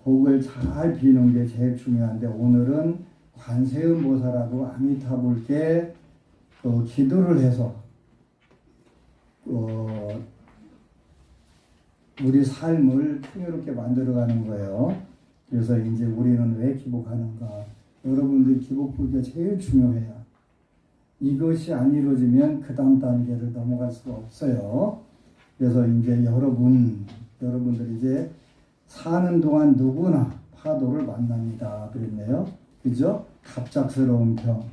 복을 잘 비는 게 제일 중요한데, 오늘은 관세음보살하고 아미타불께 기도를 해서 우리 삶을 풍요롭게 만들어가는 거예요. 그래서 이제 우리는 왜 기복하는가? 여러분들 기복 불교가 제일 중요해요. 이것이 안 이루어지면 그 다음 단계를 넘어갈 수가 없어요. 그래서 이제 여러분들 이제 사는 동안 누구나 파도를 만납니다. 그랬네요. 그죠? 갑작스러운 병,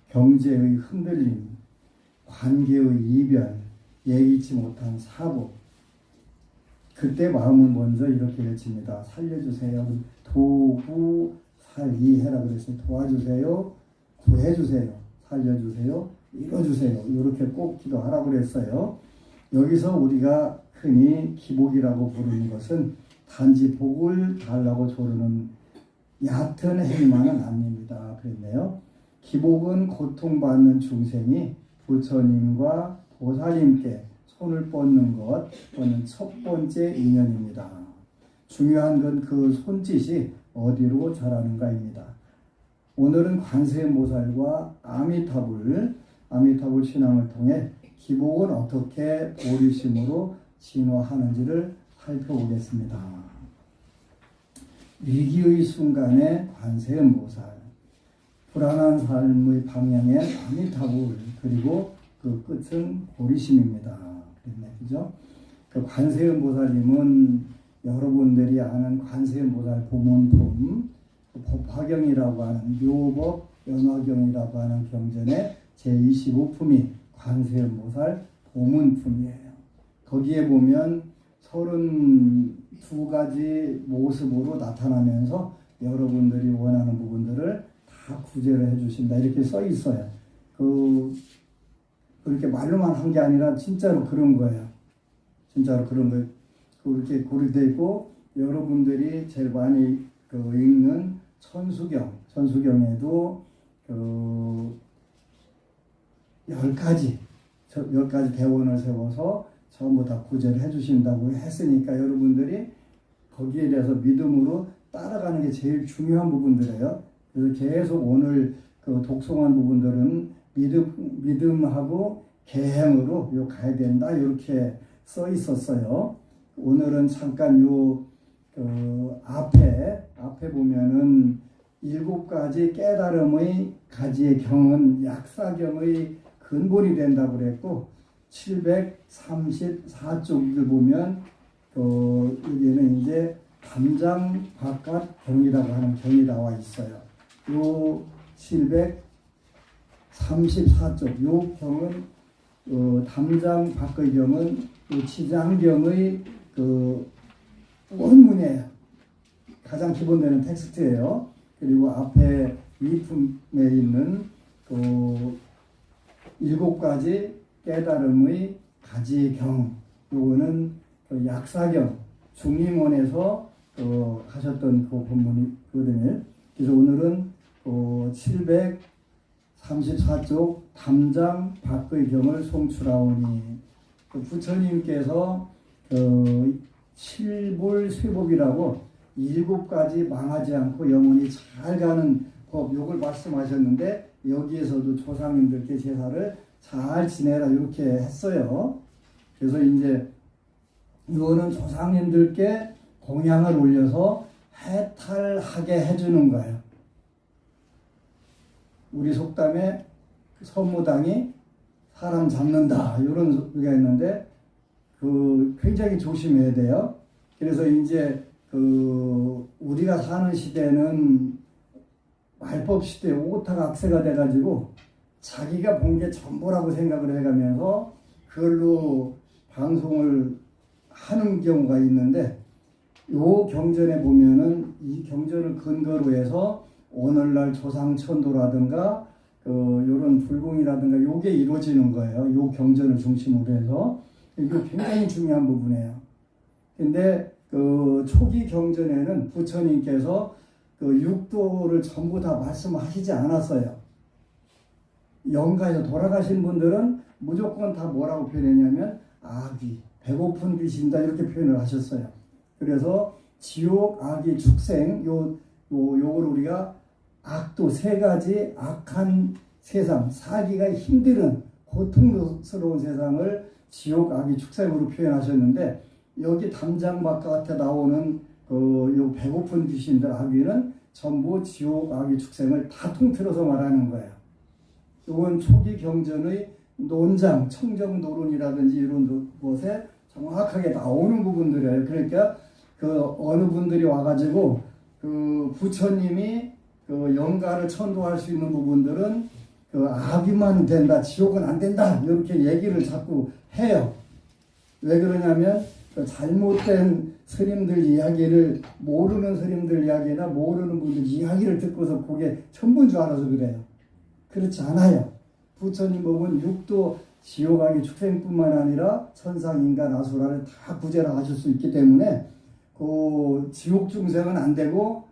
경제의 흔들림, 관계의 이별, 예기치 못한 사고. 그때 마음은 먼저 이렇게 외칩니다. 살려주세요. 도구살이해라 그랬어요. 도와주세요. 구해주세요. 살려주세요. 이뤄주세요. 이렇게 꼭 기도하라고 그랬어요. 여기서 우리가 흔히 기복이라고 부르는 것은 단지 복을 달라고 조르는 얕은 행위만은 아닙니다. 그랬네요. 기복은 고통받는 중생이 부처님과 보살님께 손을 뻗는 것, 또는 첫 번째 인연입니다. 중요한 건 그 손짓이 어디로 자라는가입니다. 오늘은 관세음보살과 아미타불 신앙을 통해 기복은 어떻게 보리심으로 진화하는지를 살펴보겠습니다. 위기의 순간에 관세음보살, 불안한 삶의 방향엔 아미타불, 그리고 그 끝은 보리심입니다. 그랬네, 그죠? 그 관세음보살님은 여러분들이 아는 관세음보살 보문품, 법화경이라고 하는 묘법 연화경이라고 하는 경전의 제25품이 관세음보살 보문품이에요. 거기에 보면 32가지 모습으로 나타나면서 여러분들이 원하는 부분들을 다 구제를 해주신다. 이렇게 써 있어요. 그렇게 말로만 한 게 아니라 진짜로 그런 거예요. 진짜로 그런 거예요. 그렇게 고려되어 있고, 여러분들이 제일 많이 읽는 천수경에도 10가지 대원을 세워서 전부 다 구제를 해주신다고 했으니까 여러분들이 거기에 대해서 믿음으로 따라가는 게 제일 중요한 부분들이에요. 그래서 계속 오늘 독송한 부분들은 믿음하고 계행으로 가야 된다, 이렇게 써 있었어요. 오늘은 잠깐 앞에 보면은 7가지 깨달음의 가지의 경은 약사경의 근본이 된다고 그랬고, 734쪽을 보면 여기는 이제 담장 바깥 경이라고 하는 경이 나와 있어요. 요 734쪽 요 경은 담장 밖의 경은 치장경의 원문이에요. 가장 기본되는 텍스트예요. 그리고 앞에 위품에 있는 7가지 깨달음의 가지경, 요거는 약사경, 중림원에서 하셨던 그 본문이거든요. 그래서 오늘은 734쪽 담장 밖의 경을 송출하오니, 부처님께서 칠불sve법이라고 7가지 망하지 않고 영원히 잘 가는 법, 요걸 말씀하셨는데, 여기에서도 조상님들께 제사를 잘 지내라 이렇게 했어요. 그래서 이제 이거는 조상님들께 공양을 올려서 해탈하게 해주는 거예요. 우리 속담에 선무당이 사람 잡는다, 이런 소리가 있는데 굉장히 조심해야 돼요. 그래서 이제 우리가 사는 시대는 말법 시대, 오탁악세가 돼가지고 자기가 본 게 전부라고 생각을 해가면서 그걸로 방송을 하는 경우가 있는데, 요 경전에 보면은 이 경전을 근거로 해서 오늘날 조상천도라든가 요런 불공이라든가 요게 이루어지는 거예요. 요 경전을 중심으로 해서. 이거 굉장히 중요한 부분이에요. 근데 초기 경전에는 부처님께서 육도를 전부 다 말씀하시지 않았어요. 영가에서 돌아가신 분들은 무조건 다 뭐라고 표현했냐면 아귀, 배고픈 귀신이다, 이렇게 표현을 하셨어요. 그래서 지옥, 악의 축생, 요걸 우리가 악도 세 가지 악한 세상, 살기가 힘든 고통스러운 세상을 지옥, 악의 축생으로 표현하셨는데, 여기 담장 바깥에 나오는 요 배고픈 귀신들, 아귀는 전부 지옥, 악의 축생을 다 통틀어서 말하는 거예요. 이건 초기 경전의 논장, 청정노론이라든지 이런 곳에 정확하게 나오는 부분들이에요. 그러니까 어느 분들이 와가지고 부처님이 영가를 천도할 수 있는 부분들은 악이만 된다, 지옥은 안 된다, 이렇게 얘기를 자꾸 해요. 왜 그러냐면 잘못된 스님들 이야기를, 모르는 스님들 이야기나 모르는 분들 이야기를 듣고서 그게 전부인 줄 알아서 그래요. 그렇지 않아요. 부처님 법은 육도 지옥, 악의 축생뿐만 아니라 천상, 인간, 아수라를 다 구제를 하실 수 있기 때문에 지옥 중생은 안 되고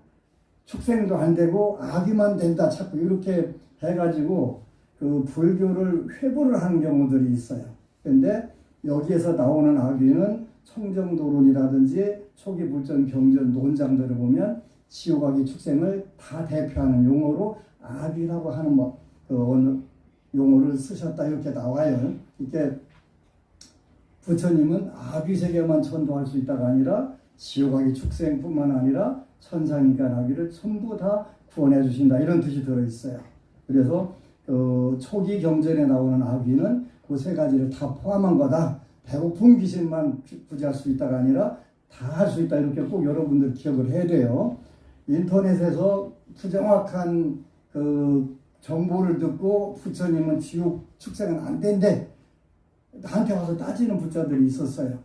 축생도 안 되고 악이만 된다, 자꾸 이렇게 해가지고 불교를 회부를 하는 경우들이 있어요. 그런데 여기에서 나오는 악귀는 청정도론이라든지 초기 불전 경전 논장들을 보면 지옥, 악의 축생을 다 대표하는 용어로 악이라고 하는 어느 용어를 쓰셨다, 이렇게 나와요. 이렇게 부처님은 악의 세계만 천도할 수 있다가 아니라 지옥, 악의 축생뿐만 아니라 천상, 인간, 악귀를 전부 다 구원해 주신다, 이런 뜻이 들어있어요. 그래서 초기 경전에 나오는 악귀는 그 세 가지를 다 포함한 거다. 배고픈 귀신만 구제할 수 있다가 아니라 다 할 수 있다, 이렇게 꼭 여러분들 기억을 해야 돼요. 인터넷에서 부정확한 정보를 듣고 부처님은 지옥 축생은 안 된대, 나한테 와서 따지는 부자들이 있었어요.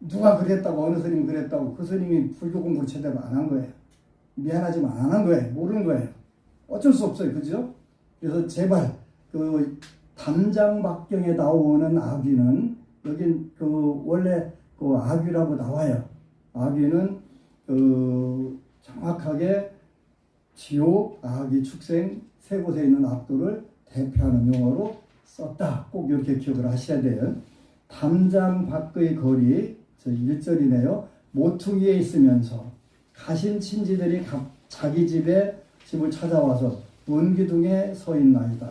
누가 그랬다고, 어느 스님이 그랬다고, 그 스님이 불교 공부를 제대로 안 한 거예요. 미안하지만 안 한 거예요. 모르는 거예요. 어쩔 수 없어요. 그죠? 그래서 제발 담장박경에 나오는 악귀는, 여긴 원래 악귀라고 나와요. 악귀는 정확하게 지옥, 악귀, 축생 세 곳에 있는 악도를 대표하는 용어로 썼다. 꼭 이렇게 기억을 하셔야 돼요. 담장 밖의 거리, 저 1절이네요. 모퉁이에 있으면서 가신 친지들이 자기 집을 찾아와서 문기둥에 서 있나이다.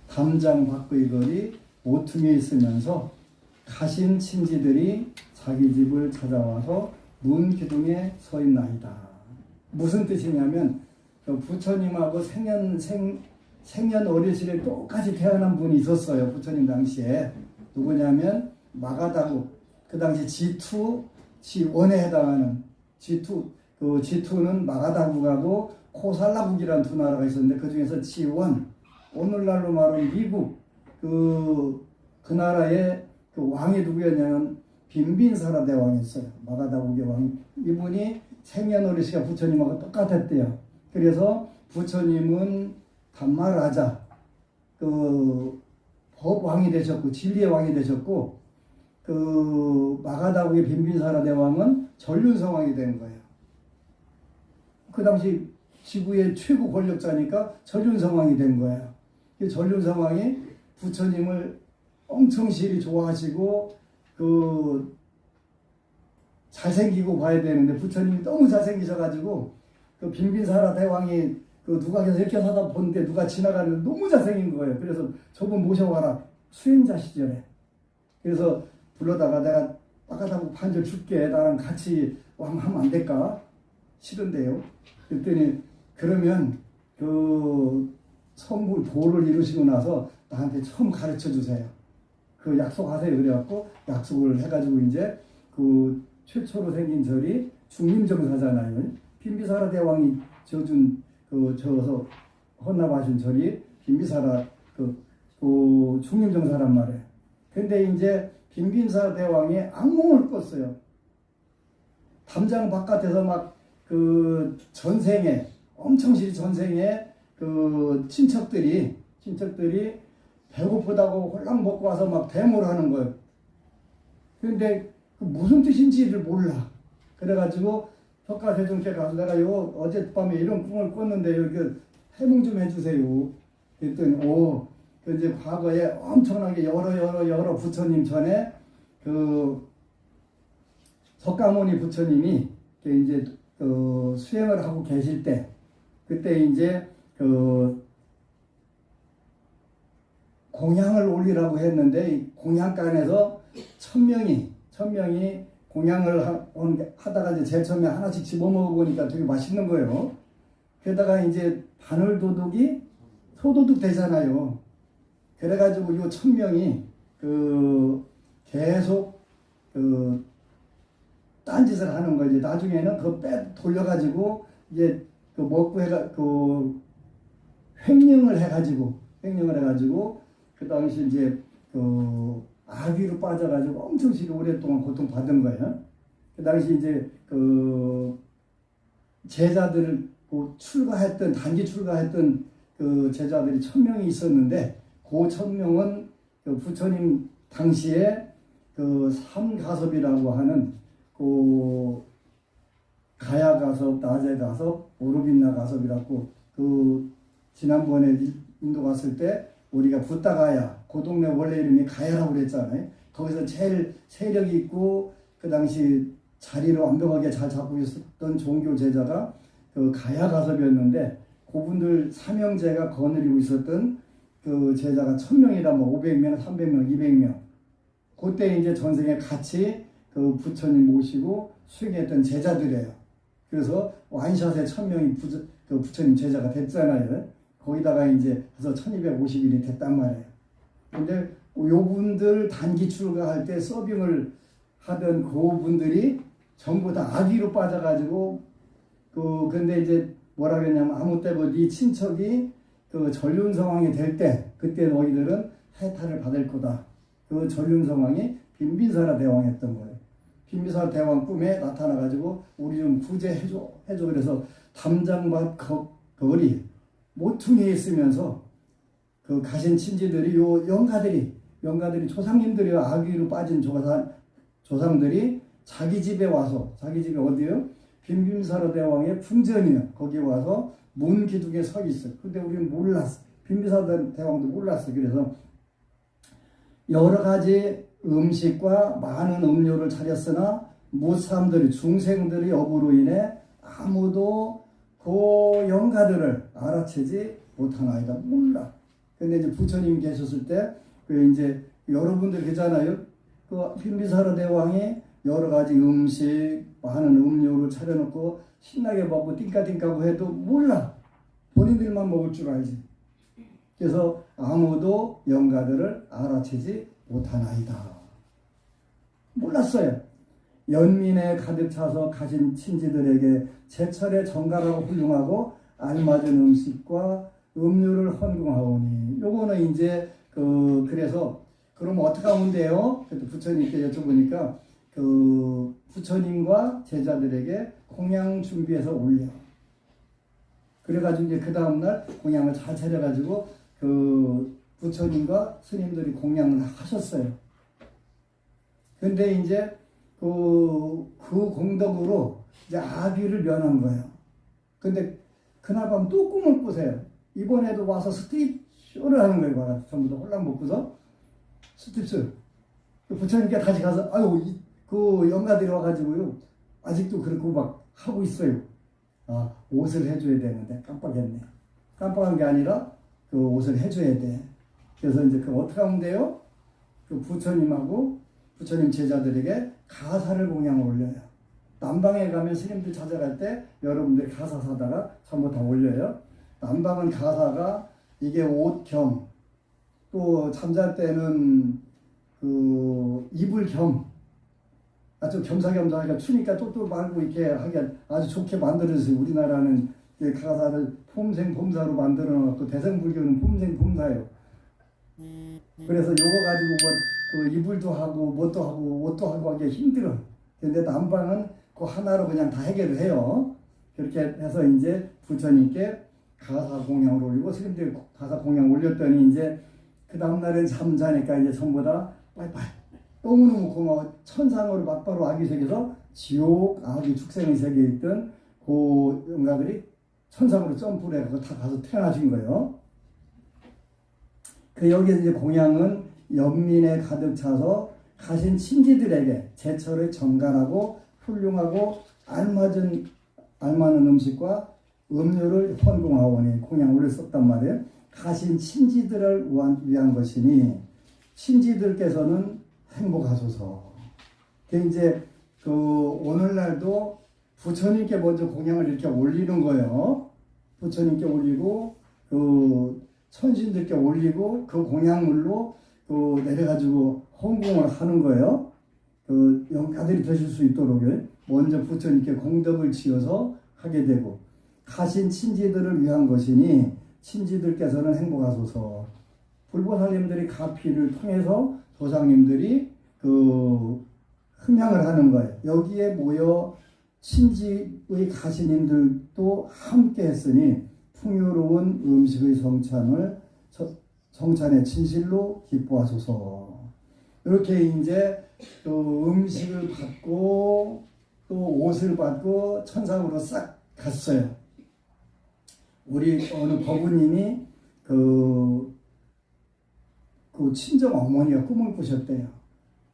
담장 밖의 거리, 모퉁이에 있으면서 가신 친지들이 자기 집을 찾아와서 문기둥에 서 있나이다. 무슨 뜻이냐면 부처님하고 생년 어르신에 똑같이 태어난 분이 있었어요. 부처님 당시에. 누구냐면 마가다국, 그 당시 G1에 해당하는 G2는 마가다국하고 코살라국이라는 두 나라가 있었는데, 그 중에서 G1, 오늘날로 말하면 미국, 그 나라의 왕이 누구였냐면 빈빈사라 대왕이었어요. 마가다국의 왕. 이분이 생년월일시가 부처님하고 똑같았대요. 그래서 부처님은 담마라자, 법왕이 되셨고 진리의 왕이 되셨고, 마가다국의 빈빈사라 대왕은 전륜성왕이 된 거예요. 그 당시 지구의 최고 권력자니까 전륜성왕이 된 거예요. 전륜성왕이 부처님을 엄청 시리 좋아하시고 잘생기고 봐야 되는데, 부처님이 너무 잘생기셔가지고 빈빈사라 대왕이 누가 계속 이렇게 하다 보는데 누가 지나가는데 너무 잘생긴 거예요. 그래서 저분 모셔와라, 수행자 시절에. 그래서 불러다가 내가 마가다국 판결 줄게, 나랑 같이 왕 하면 안 될까? 싫은데요. 그랬더니 그러면 성불 도를 이루시고 나서 나한테 처음 가르쳐 주세요. 약속하세요. 그래갖고 약속을 해가지고 이제 최초로 생긴 절이 중림정사잖아요. 빈비사라 대왕이 저준 저서 헌납하신 절이 빈비사라 중림정사란 말이에요. 근데 이제 빈빈사라 대왕이 악몽을 꿨어요. 담장 바깥에서 막 전생에, 엄청 시리 전생에 친척들이 배고프다고 홀랑 먹고 와서 막 대모를 하는 거예요. 근데 무슨 뜻인지를 몰라. 그래가지고 석가대중께 가서 내가 어젯밤에 이런 꿈을 꿨는데 여기 해몽 좀 해주세요. 그랬더니 이제 과거에 엄청나게 여러 부처님 전에 석가모니 부처님이 이제 수행을 하고 계실 때, 그때 이제 공양을 올리라고 했는데, 공양간에서 1000명이 공양을 하다가 이제 제일 처음에 하나씩 집어먹어보니까 되게 맛있는 거예요. 게다가 이제 바늘도둑이 소도둑 되잖아요. 그래가지고 요 1000명이 계속 딴짓을 하는 거지. 나중에는 돌려가지고 이제 먹고 횡령을 해가지고 그 당시 이제 아귀로 빠져가지고 엄청 오랫동안 고통받은 거예요. 그 당시 이제 제자들을 단기 출가했던 제자들이 1000명이 있었는데, 그 1000명은 부처님 당시에 삼가섭이라고 하는 가야가섭, 나제가섭, 오르빈나가섭이라고 지난번에 인도 갔을 때 우리가 붓다가야, 그 동네 원래 이름이 가야라고 그랬잖아요. 거기서 제일 세력이 있고 그 당시 자리를 완벽하게 잘 잡고 있었던 종교 제자가 가야가섭이었는데, 그분들 삼형제가 거느리고 있었던 제자가 1000명이라 500명, 300명, 200명. 그때 이제 전생에 같이 부처님 모시고 수행했던 제자들이에요. 그래서 완샷에 1000명이 부처님 제자가 됐잖아요. 거기다가 이제 그래서 1250일이 됐단 말이에요. 근데 요분들 단기 출가할 때 서빙을 하던 그분들이 전부 다 악의로 빠져가지고 근데 이제 뭐라 그랬냐면, 아무 때고 네 친척이 전륜성왕이 될 때 그때 너희들은 해탈을 받을 거다. 전륜성왕이 빈빈사라 대왕이었던 거예요. 빈빈사라 대왕 꿈에 나타나가지고 우리 좀 구제해줘. 그래서 담장밭 거리 모퉁이에 있으면서 가신 친지들이 영가들이 조상님들이 악의로 빠진 조상들이 자기 집에 어디요? 빈빈사라 대왕의 궁전이요. 거기 와서 문 기둥에 서 있어. 근데 우리는 몰랐어. 빈빈사라 대왕도 몰랐어. 그래서 여러 가지 음식과 많은 음료를 차렸으나 무사람들이, 중생들의 업으로 인해 아무도 그 영가들을 알아채지 못하나이다. 몰라. 근데 이제 부처님 계셨을 때 이제 여러분들 계잖아요. 빈빈사라 대왕이 여러 가지 음식, 많은 음료를 차려놓고 신나게 먹고 띵까띵까고 해도 몰라. 본인들만 먹을 줄 알지. 그래서 아무도 영가들을 알아채지 못하나이다. 몰랐어요. 연민에 가득 차서 가신 친지들에게 제철에 정갈하고 훌륭하고 알맞은 음식과 음료를 헌금하오니, 요거는 이제 그래서 그러면 어떻게 하면 돼요? 그때 부처님께 여쭤보니까 부처님과 제자들에게 공양 준비해서 올려. 그래가지고 이제 그 다음날 공양을 잘 차려가지고 부처님과 스님들이 공양을 하셨어요. 근데 이제 그 공덕으로 이제 아귀를 면한 거예요. 근데 그날밤 또 꿈을 꾸세요. 이번에도 와서 스티쇼를 하는 거예요. 전부 다 홀랑 먹고서 스티쇼. 부처님께 다시 가서 영가들이 와가지고요, 아직도 그렇고 막 하고 있어요. 옷을 해줘야 되는데 깜빡했네. 깜빡한 게 아니라 옷을 해줘야 돼. 그래서 이제 어떻게 하면 돼요? 부처님하고 부처님 제자들에게 가사를 공양을 올려요. 남방에 가면 스님들 찾아갈 때 여러분들이 가사 사다가 전부 다 올려요. 남방은 가사가 이게 옷 겸, 또 잠잘 때는 이불 겸, 아주 겸사겸사하니까 추니까 또 말고 이렇게 하게 아주 좋게 만들어주세요. 우리나라는 가사를 폼생폼사로 만들어놨고, 대승불교는 폼생폼사예요. 그래서 요거 가지고 이불도 하고 뭣도 하고 옷도 하고 하기 힘들어. 근데 남방은 그 하나로 그냥 다 해결을 해요. 그렇게 해서 이제 부처님께 가사 공양을 올리고, 스님들 가사 공양 올렸더니 이제 그 다음날은 잠자니까 이제 전부 다 빠이빠이 너무너무 고마워. 천상으로 막바로 아기 세계에서 지옥 아기 축생의 세계에 있던 그 영가들이 천상으로 점프를 해서 다 가서 태어나신 거예요. 여기에서 이제 공양은 연민에 가득 차서 가신 친지들에게 제철에 정갈하고 훌륭하고 알맞은 음식과 음료를 헌공하오니 공양 오래 썼단 말이에요. 가신 친지들을 위한 것이니 친지들께서는 행복하소서. 이제 오늘날도 부처님께 먼저 공양을 이렇게 올리는 거예요. 부처님께 올리고 천신들께 올리고 그 공양물로 내려가지고 헌공을 하는 거예요. 영가들이 되실 수 있도록 먼저 부처님께 공덕을 지어서 하게 되고 가신 친지들을 위한 것이니 친지들께서는 행복하소서. 불보살님들이 가피를 통해서 조상님들이 흠양을 하는 거예요. 여기에 모여 친지의 가신님들도 함께 했으니 풍요로운 음식의 성찬의 진실로 기뻐하소서. 이렇게 이제 또 음식을 받고 또 옷을 받고 천상으로 싹 갔어요. 우리 어느 거부님이 그 친정 어머니가 꿈을 꾸셨대요.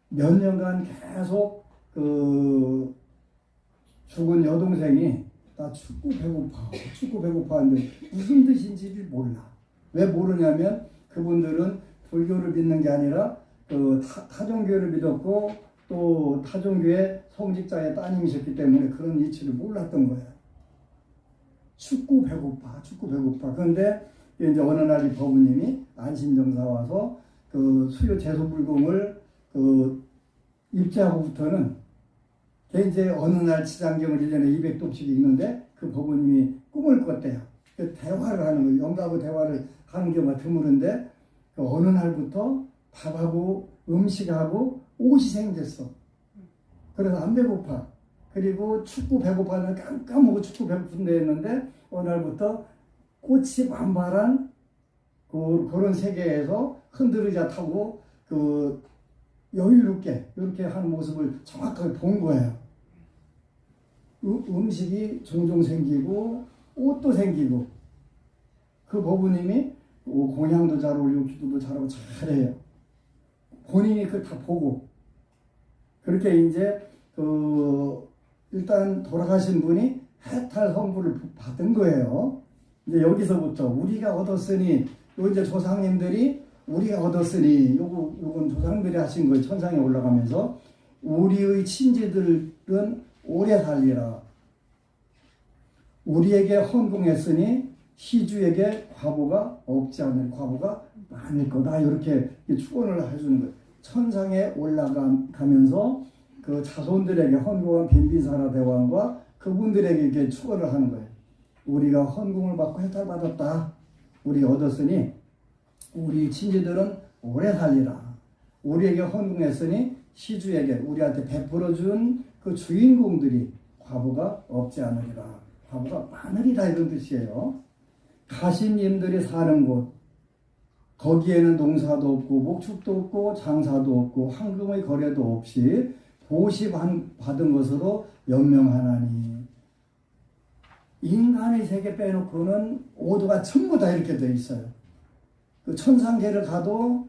몇 년간 계속 죽은 여동생이 나 춥고 배고파 하는데 무슨 뜻인지를 몰라. 왜 모르냐면 그분들은 불교를 믿는 게 아니라 타종교를 믿었고 또 타종교의 성직자의 따님이셨기 때문에 그런 이치를 몰랐던 거예요. 춥고 배고파. 그런데 이제 어느 날 이 법우님이 안심정사 와서 수요 제소불공을 입제하고부터는 이제 어느 날 치장경을 1년에 200독씩 읽는데 그 법우님이 꿈을 꿨대요. 대화를 하는 거예요. 영가하고 대화를 하는 경우가 드무른데 어느 날부터 밥하고 음식하고 옷이 생겼어. 그래서 안 배고파. 그리고 춥고 배고파는 깜깜하고 춥고 배고픈데 했는데 어느 날부터 꽃이 만발한 그런 세계에서 흔들의자 타고 여유롭게 이렇게 하는 모습을 정확하게 본 거예요. 음식이 종종 생기고 옷도 생기고 그 법우님이 공양도 잘 올리고 기도도 잘하고 잘해요. 본인이 그걸 다 보고 그렇게 이제 일단 돌아가신 분이 해탈 성부를 받은 거예요. 이제 여기서부터 우리가 얻었으니 이제 조상님들이 우리가 얻었으니 요건 조상들이 하신 거예요. 천상에 올라가면서 우리의 친지들은 오래 살리라. 우리에게 헌공했으니 시주에게 과보가 없지 않을 과보가 많을 거다. 이렇게 축원을 해주는 거예요. 천상에 올라가면서 그 자손들에게 헌공한 빈빈사라 대왕과 그분들에게 이렇게 축원을 하는 거예요. 우리가 헌공을 받고 해탈받았다. 우리가 얻었으니 우리 친지들은 오래 살리라. 우리에게 헌공했으니 시주에게 우리한테 베풀어준 그 주인공들이 과보가 없지 않으리라. 과보가 많으리라 이런 뜻이에요. 가신님들이 사는 곳 거기에는 농사도 없고 목축도 없고 장사도 없고 황금의 거래도 없이 보시 받은 것으로 연명하나니 인간의 세계 빼놓고는 오도가 전부 다 이렇게 되어 있어요. 그 천상계를 가도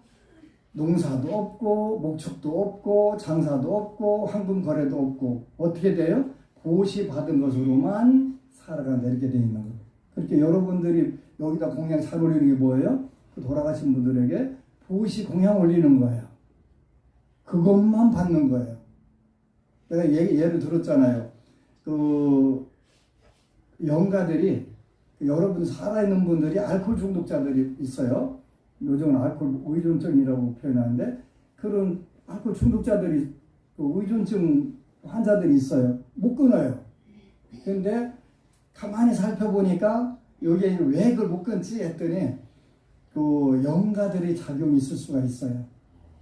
농사도 없고 목축도 없고 장사도 없고 황금 거래도 없고 어떻게 돼요? 보시 받은 것으로만 살아간다 이렇게 되어 있는 거예요. 그렇게 여러분들이 여기다 공양 잘 올리는 게 뭐예요? 그 돌아가신 분들에게 보시 공양 올리는 거예요. 그것만 받는 거예요. 내가 예를 들었잖아요. 영가들이 여러분 살아있는 분들이 알코올 중독자들이 있어요. 요즘은 알코올 의존증이라고 표현하는데 그런 알코올 중독자들이 의존증 환자들이 있어요. 못 끊어요. 그런데 가만히 살펴보니까 여기에 왜 그걸 못 끊지 했더니 영가들의 작용이 있을 수가 있어요.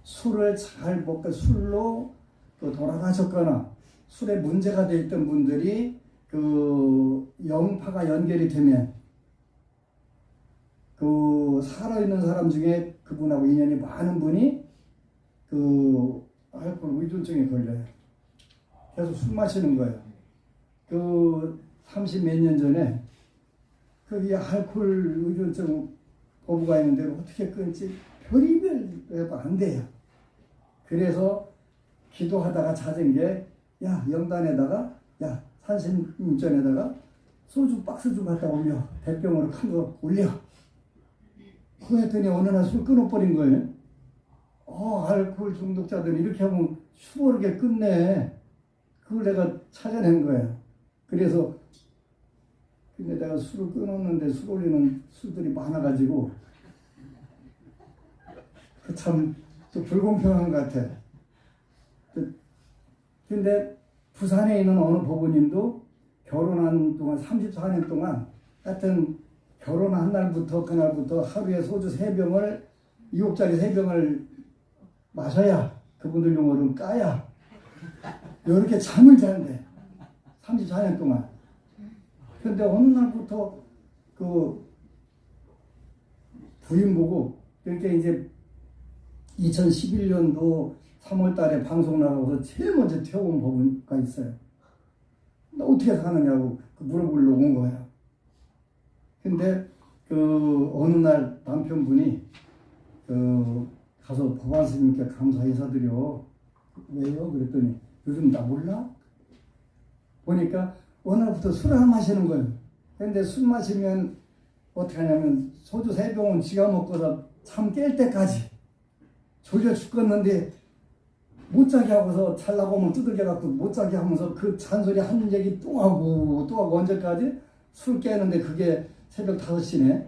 술을 잘 먹고 술로 돌아가셨거나 술에 문제가 돼 있던 분들이 영파가 연결이 되면 살아있는 사람 중에 그분하고 인연이 많은 분이 알코올 의존증에 걸려요. 계속 술 마시는 거예요. 30 몇 년 전에 거기 알코올 의존증 거부가 있는데 어떻게 끊지? 별의별 해도 안 돼요. 그래서 기도하다가 찾은 게 야, 영단에다가, 야, 산신전에다가 소주 박스 좀 갖다 올려. 대병으로 큰 거 올려. 그거 했더니 어느 날 술 끊어버린 거예요. 알코올 중독자들은 이렇게 하면 수월하게 끝내. 그걸 내가 찾아낸 거예요. 그래서, 근데 내가 술을 끊었는데 술 올리는 술들이 많아가지고, 그 참, 또 불공평한 것 같아. 근데 부산에 있는 어느 법원님도 결혼한 동안 34년 동안 하여튼 결혼한 날부터 그날부터 하루에 소주 3병을 2억짜리 3병을 마셔야 그분들 용어로는 까야 이렇게 잠을 자는데 34년 동안. 근데 어느 날부터 그 부인 보고 이렇게 이제 2011년도 3월 달에 방송 나가고서 제일 먼저 태워온 법원가 있어요. 나 어떻게 사느냐고 물어보려고 온 거야. 근데 그 어느 날 남편분이 가서 법원 스님께 감사 인사드려. 왜요? 그랬더니 요즘 나 몰라? 보니까 어느 날부터 술을 안 마시는 거예요. 근데 술 마시면 어떻게 하냐면 소주 3병은 지가 먹고서 잠 깰 때까지 졸려 죽겠는데 못 자게 하고서 잘라고 하면 두들겨 갖고 못 자게 하면서 그 잔소리 한 얘기 또 하고 언제까지? 술 깨는데 그게 새벽 5시네.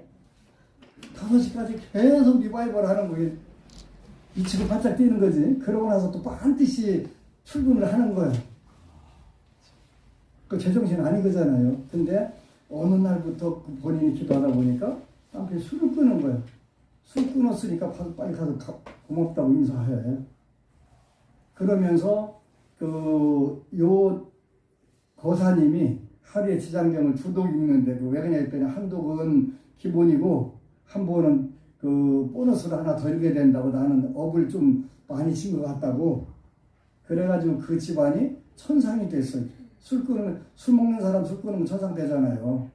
5시까지 계속 리바이벌 하는 거게 미치고 바짝 뛰는 거지. 그러고 나서 또 반드시 출근을 하는 거예요. 그 제정신 아니거잖아요. 근데 어느 날부터 본인이 기도하다 보니까 남편이 술을 끄는 거예요. 술 끊었으니까 빨리 가서 고맙다고 인사해. 그러면서 요 거사님이 하루에 지장경을 2독 읽는데 왜 그러냐 했더니 한 독은 기본이고 한 번은 보너스를 하나 더 읽게 된다고 나는 업을 좀 많이 친 것 같다고. 그래가지고 그 집안이 천상이 됐어요. 술 먹는 사람 술 끊으면 천상 되잖아요.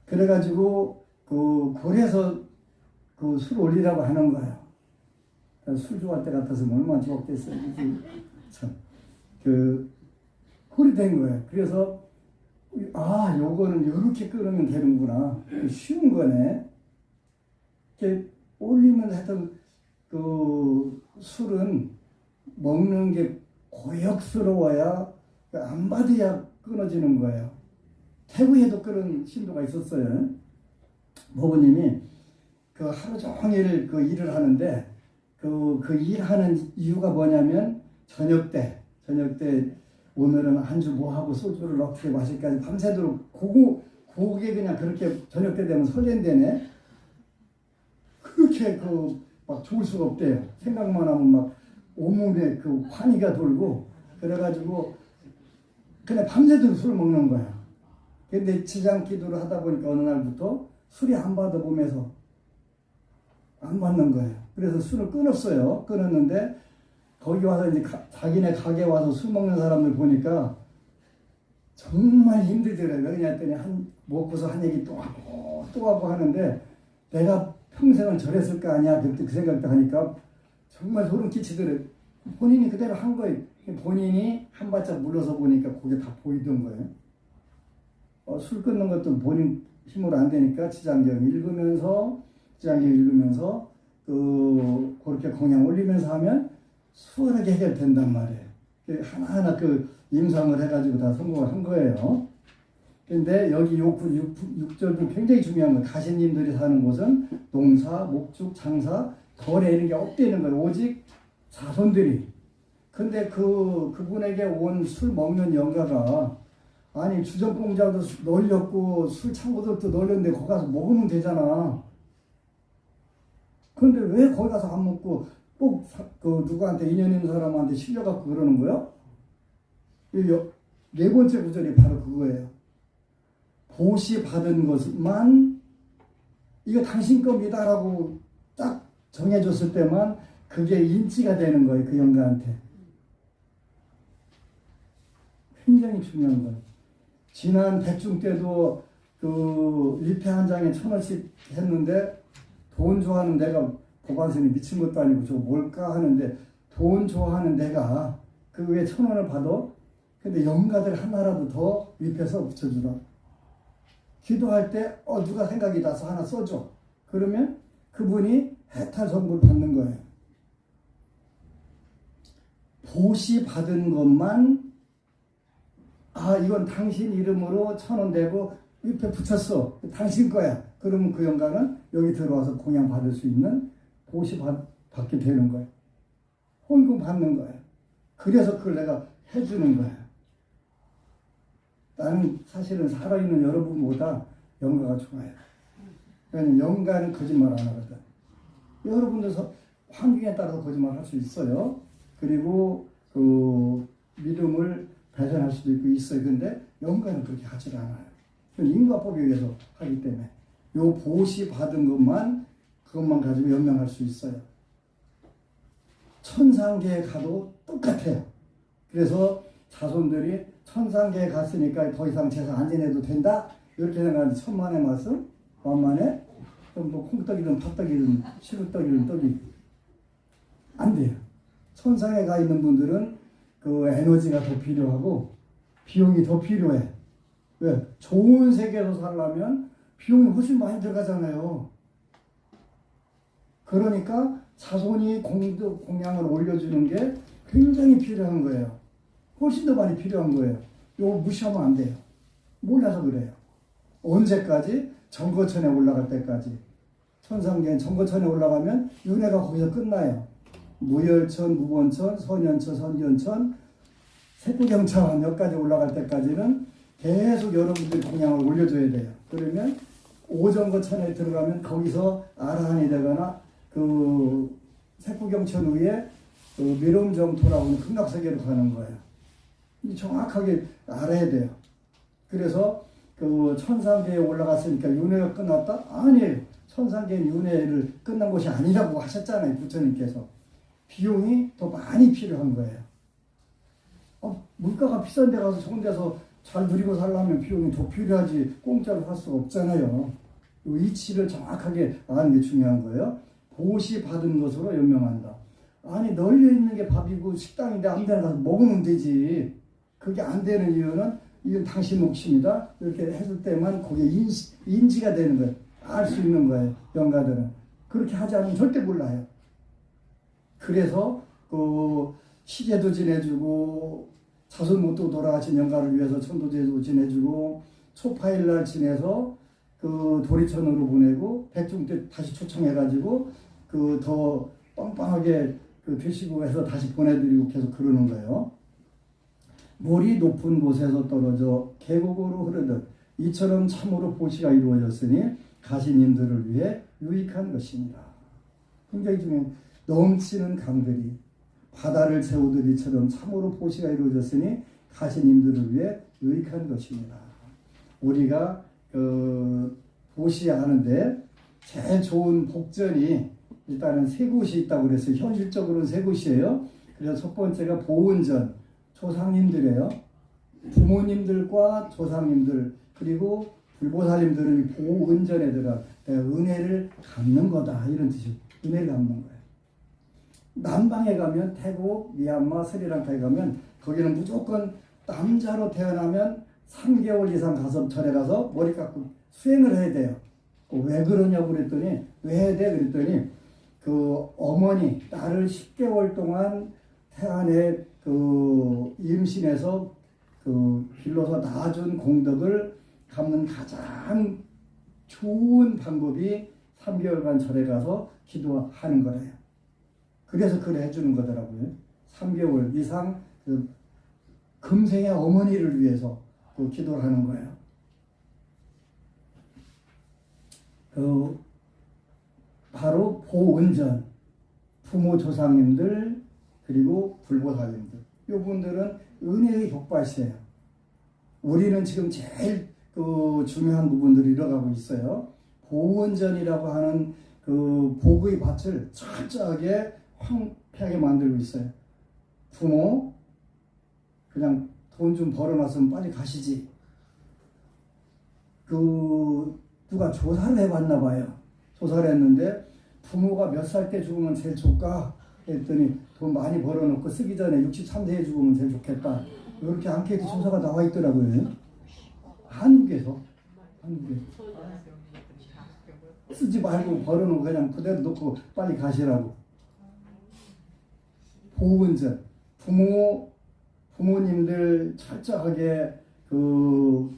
그래가지고 그래서 술 올리라고 하는 거예요. 술 좋아할 때 같아서 얼마나 좋았겠어요. 참, 홀이 된 거예요. 그래서, 요거는 요렇게 끓으면 되는구나. 쉬운 거네. 이렇게 올리면 하여튼, 술은 먹는 게 고역스러워야, 안 받아야 끊어지는 거예요. 태국에도 그런 신도가 있었어요. 모부님이 하루 종일 일을 하는데, 그 일하는 이유가 뭐냐면 저녁 때 오늘은 안주 뭐하고 소주를 어떻게 마실까지 밤새도록 그게 그냥 그렇게 저녁 때 되면 설렌대네. 그렇게 막 좋을 수가 없대요. 생각만 하면 막 온몸에 환희가 돌고 그래가지고 그냥 밤새도록 술을 먹는 거야. 근데 지장 기도를 하다 보니까 어느 날부터 술이 안 받아보면서 안 받는 거예요. 그래서 술을 끊었어요. 끊었는데 거기 와서 이제 자기네 가게 와서 술 먹는 사람들 보니까 정말 힘들더래요. 왜냐 했더니 먹고서 한 얘기 또 하고 하는데 내가 평생을 저랬을 거 아니야. 그때 그 생각도 하니까 정말 소름 끼치더래요. 본인이 그대로 한 거예요. 본인이 한 발짝 물러서 보니까 그게 다 보이던 거예요. 술 끊는 것도 본인 힘으로 안 되니까 지장경 읽으면서 그렇게 공양 올리면서 하면 수월하게 해결된단 말이에요. 하나하나 임상을 해가지고 다 성공을 한 거예요. 근데 여기 6절도 굉장히 중요한 거예요. 가신님들이 사는 곳은 농사, 목축, 장사, 거래 이런 게 없대는 거예요. 오직 자손들이. 근데 그분에게 온 술 먹는 영가가 아니 주전공장도 널렸고 술 창고들도 널렸는데 거기 가서 먹으면 되잖아. 그런데 왜 거기 가서 안 먹고 꼭 누구한테 인연 있는 사람한테 실려갖고 그러는 거야? 네 번째 구절이 바로 그거예요. 보시 받은 것만 이거 당신 겁니다라고 딱 정해줬을 때만 그게 인지가 되는 거예요. 그 영가한테. 굉장히 중요한 거예요. 지난 대충 때도 일패 한 장에 1,000원씩 했는데 돈 좋아하는 내가 법안선이 미친 것도 아니고 저거 뭘까 하는데 돈 좋아하는 내가 그 외에 1,000원을 받아. 근데 영가들 하나라도 더 위패서 붙여주라. 기도할 때 누가 생각이 나서 하나 써줘. 그러면 그분이 해탈 선고를 받는 거예요. 보시 받은 것만 이건 당신 이름으로 1,000원 내고 위패 붙였어. 당신 거야. 그러면 그 영가는 여기 들어와서 공양 받을 수 있는 보시 받게 되는 거예요. 헌금 받는 거예요. 그래서 그걸 내가 해주는 거예요. 나는 사실은 살아있는 여러분보다 영가가 좋아요. 왜냐면 영가는 거짓말 안 하거든. 여러분들 환경에 따라서 거짓말 할 수 있어요. 그리고 그 믿음을 배신할 수도 있고 있어요. 근데 영가는 그렇게 하질 않아요. 인과법에 의해서 하기 때문에 요 보시 받은 그것만 가지고 연명할 수 있어요. 천상계에 가도 똑같아요. 그래서 자손들이 천상계에 갔으니까 더 이상 제사 안 지내도 된다? 이렇게 생각하는데 천만의 말씀? 만만에? 뭐 콩떡이든 팥떡이든 시루떡이든 떡이 안 돼요. 천상에 가 있는 분들은 그 에너지가 더 필요하고 비용이 더 필요해. 왜? 좋은 세계에서 살려면 비용이 훨씬 많이 들어가잖아요. 그러니까 자손이 공양을 올려주는 게 굉장히 필요한 거예요. 훨씬 더 많이 필요한 거예요. 이거 무시하면 안 돼요. 몰라서 그래요. 언제까지? 정거천에 올라갈 때까지. 천상계는 정거천에 올라가면 윤회가 거기서 끝나요. 무열천, 무본천, 선연천, 선견천, 색구경천 여기까지 올라갈 때까지는 계속 여러분들이 공양을 올려줘야 돼요. 그러면 오정거천에 들어가면 거기서 아라한이 되거나 그 색구경천 위에 그 미름정토라고 극락세계로 가는 거예요. 정확하게 알아야 돼요. 그래서 그 천상계에 올라갔으니까 윤회가 끝났다? 아니에요. 천상계는 윤회를 끝난 것이 아니라고 하셨잖아요. 부처님께서. 비용이 더 많이 필요한 거예요. 물가가 비싼 데 가서 좋은 데서 잘 누리고 살려면 비용이 더 필요하지 공짜로 살 수가 없잖아요. 이 이치를 정확하게 아는 게 중요한 거예요. 보시 받은 것으로 연명한다. 아니 널려있는 게 밥이고 식당인데 아무 데나 가서 먹으면 되지. 그게 안 되는 이유는 이건 당신 몫입니다. 이렇게 했을 때만 그게 인지가 되는 거예요. 알 수 있는 거예요. 영가들은. 그렇게 하지 않으면 절대 몰라요. 그래서 그 시제도 지내주고 자손 못도 돌아가신 영가를 위해서 천도제도 지내주고 초파일날 지내서 그 도리천으로 보내고 백중 때 다시 초청해가지고 그 더 빵빵하게 그 드시고 해서 다시 보내드리고 계속 그러는 거예요. 물이 높은 곳에서 떨어져 계곡으로 흐르듯 이처럼 참으로 보시가 이루어졌으니 가시님들을 위해 유익한 것입니다. 굉장히 중요한 넘치는 강들이 바다를 채우듯이처럼 참으로 보시가 이루어졌으니 가시님들을 위해 유익한 것입니다. 우리가 보시하는데 제일 좋은 복전이 일단은 세 곳이 있다고 그랬어요. 현실적으로는 세 곳이에요. 그래서 첫 번째가 보은전, 조상님들이에요. 부모님들과 조상님들 그리고 불보살님들은 보은전에 들어 은혜를 갚는 거다 이런 뜻이에요. 은혜를 갚는 거예요. 남방에 가면 태국, 미얀마, 스리랑카에 가면 거기는 무조건 남자로 태어나면 3개월 이상 가서 절에 가서 머리 깎고 수행을 해야 돼요. 왜 그러냐고 그랬더니 왜 해야 돼? 그랬더니 그 어머니 딸을 10개월 동안 태안에 그 임신해서 그 길러서 낳아준 공덕을 갚는 가장 좋은 방법이 3개월간 절에 가서 기도하는 거래요. 그래서 그래 해주는 거더라고요. 3개월 이상 그 금생의 어머니를 위해서 그 기도를 하는 거예요. 바로 보은전, 부모 조상님들 그리고 불보살님들 이분들은 은혜의 복발세예요. 우리는 지금 제일 그 중요한 부분들을 잃어가고 있어요. 보은전이라고 하는 그 복의 밭을 철저하게 황폐하게 만들고 있어요. 부모 그냥 돈 좀 벌어놨으면 빨리 가시지. 누가 조사를 해봤나 봐요. 조사를 했는데 부모가 몇 살 때 죽으면 제일 좋까? 했더니 돈 많이 벌어놓고 쓰기 전에 63세에 죽으면 제일 좋겠다. 이렇게 앙케이트 조사가 나와 있더라고요. 한국에서. 쓰지 말고 벌어놓고 그냥 그대로 놓고 빨리 가시라고. 보훈전. 부모님들 철저하게 그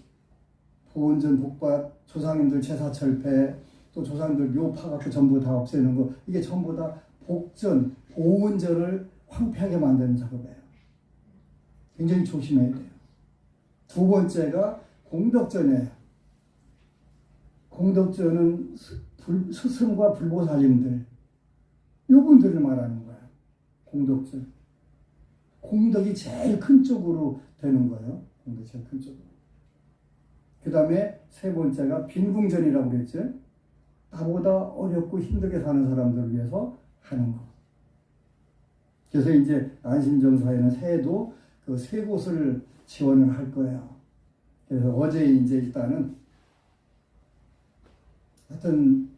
보훈전 복받, 조상님들 제사철폐, 또 조상들 묘 파갖고 전부 다 없애는 거, 이게 전부 다 복전, 보훈전을 황폐하게 만드는 작업이에요. 굉장히 조심해야 돼요. 두 번째가 공덕전이에요. 공덕전은 스승과 불보살님들, 요분들을 말하는 거예요. 공덕전. 공덕이 제일 큰 쪽으로 되는 거예요. 공덕이 제일 큰 쪽으로. 그 다음에 세 번째가 빈궁전이라고 그랬죠. 나보다 어렵고 힘들게 사는 사람들을 위해서 하는 거. 그래서 이제 안심정사에는 새해도 그 세 곳을 지원을 할 거예요. 그래서 어제 이제 일단은 하여튼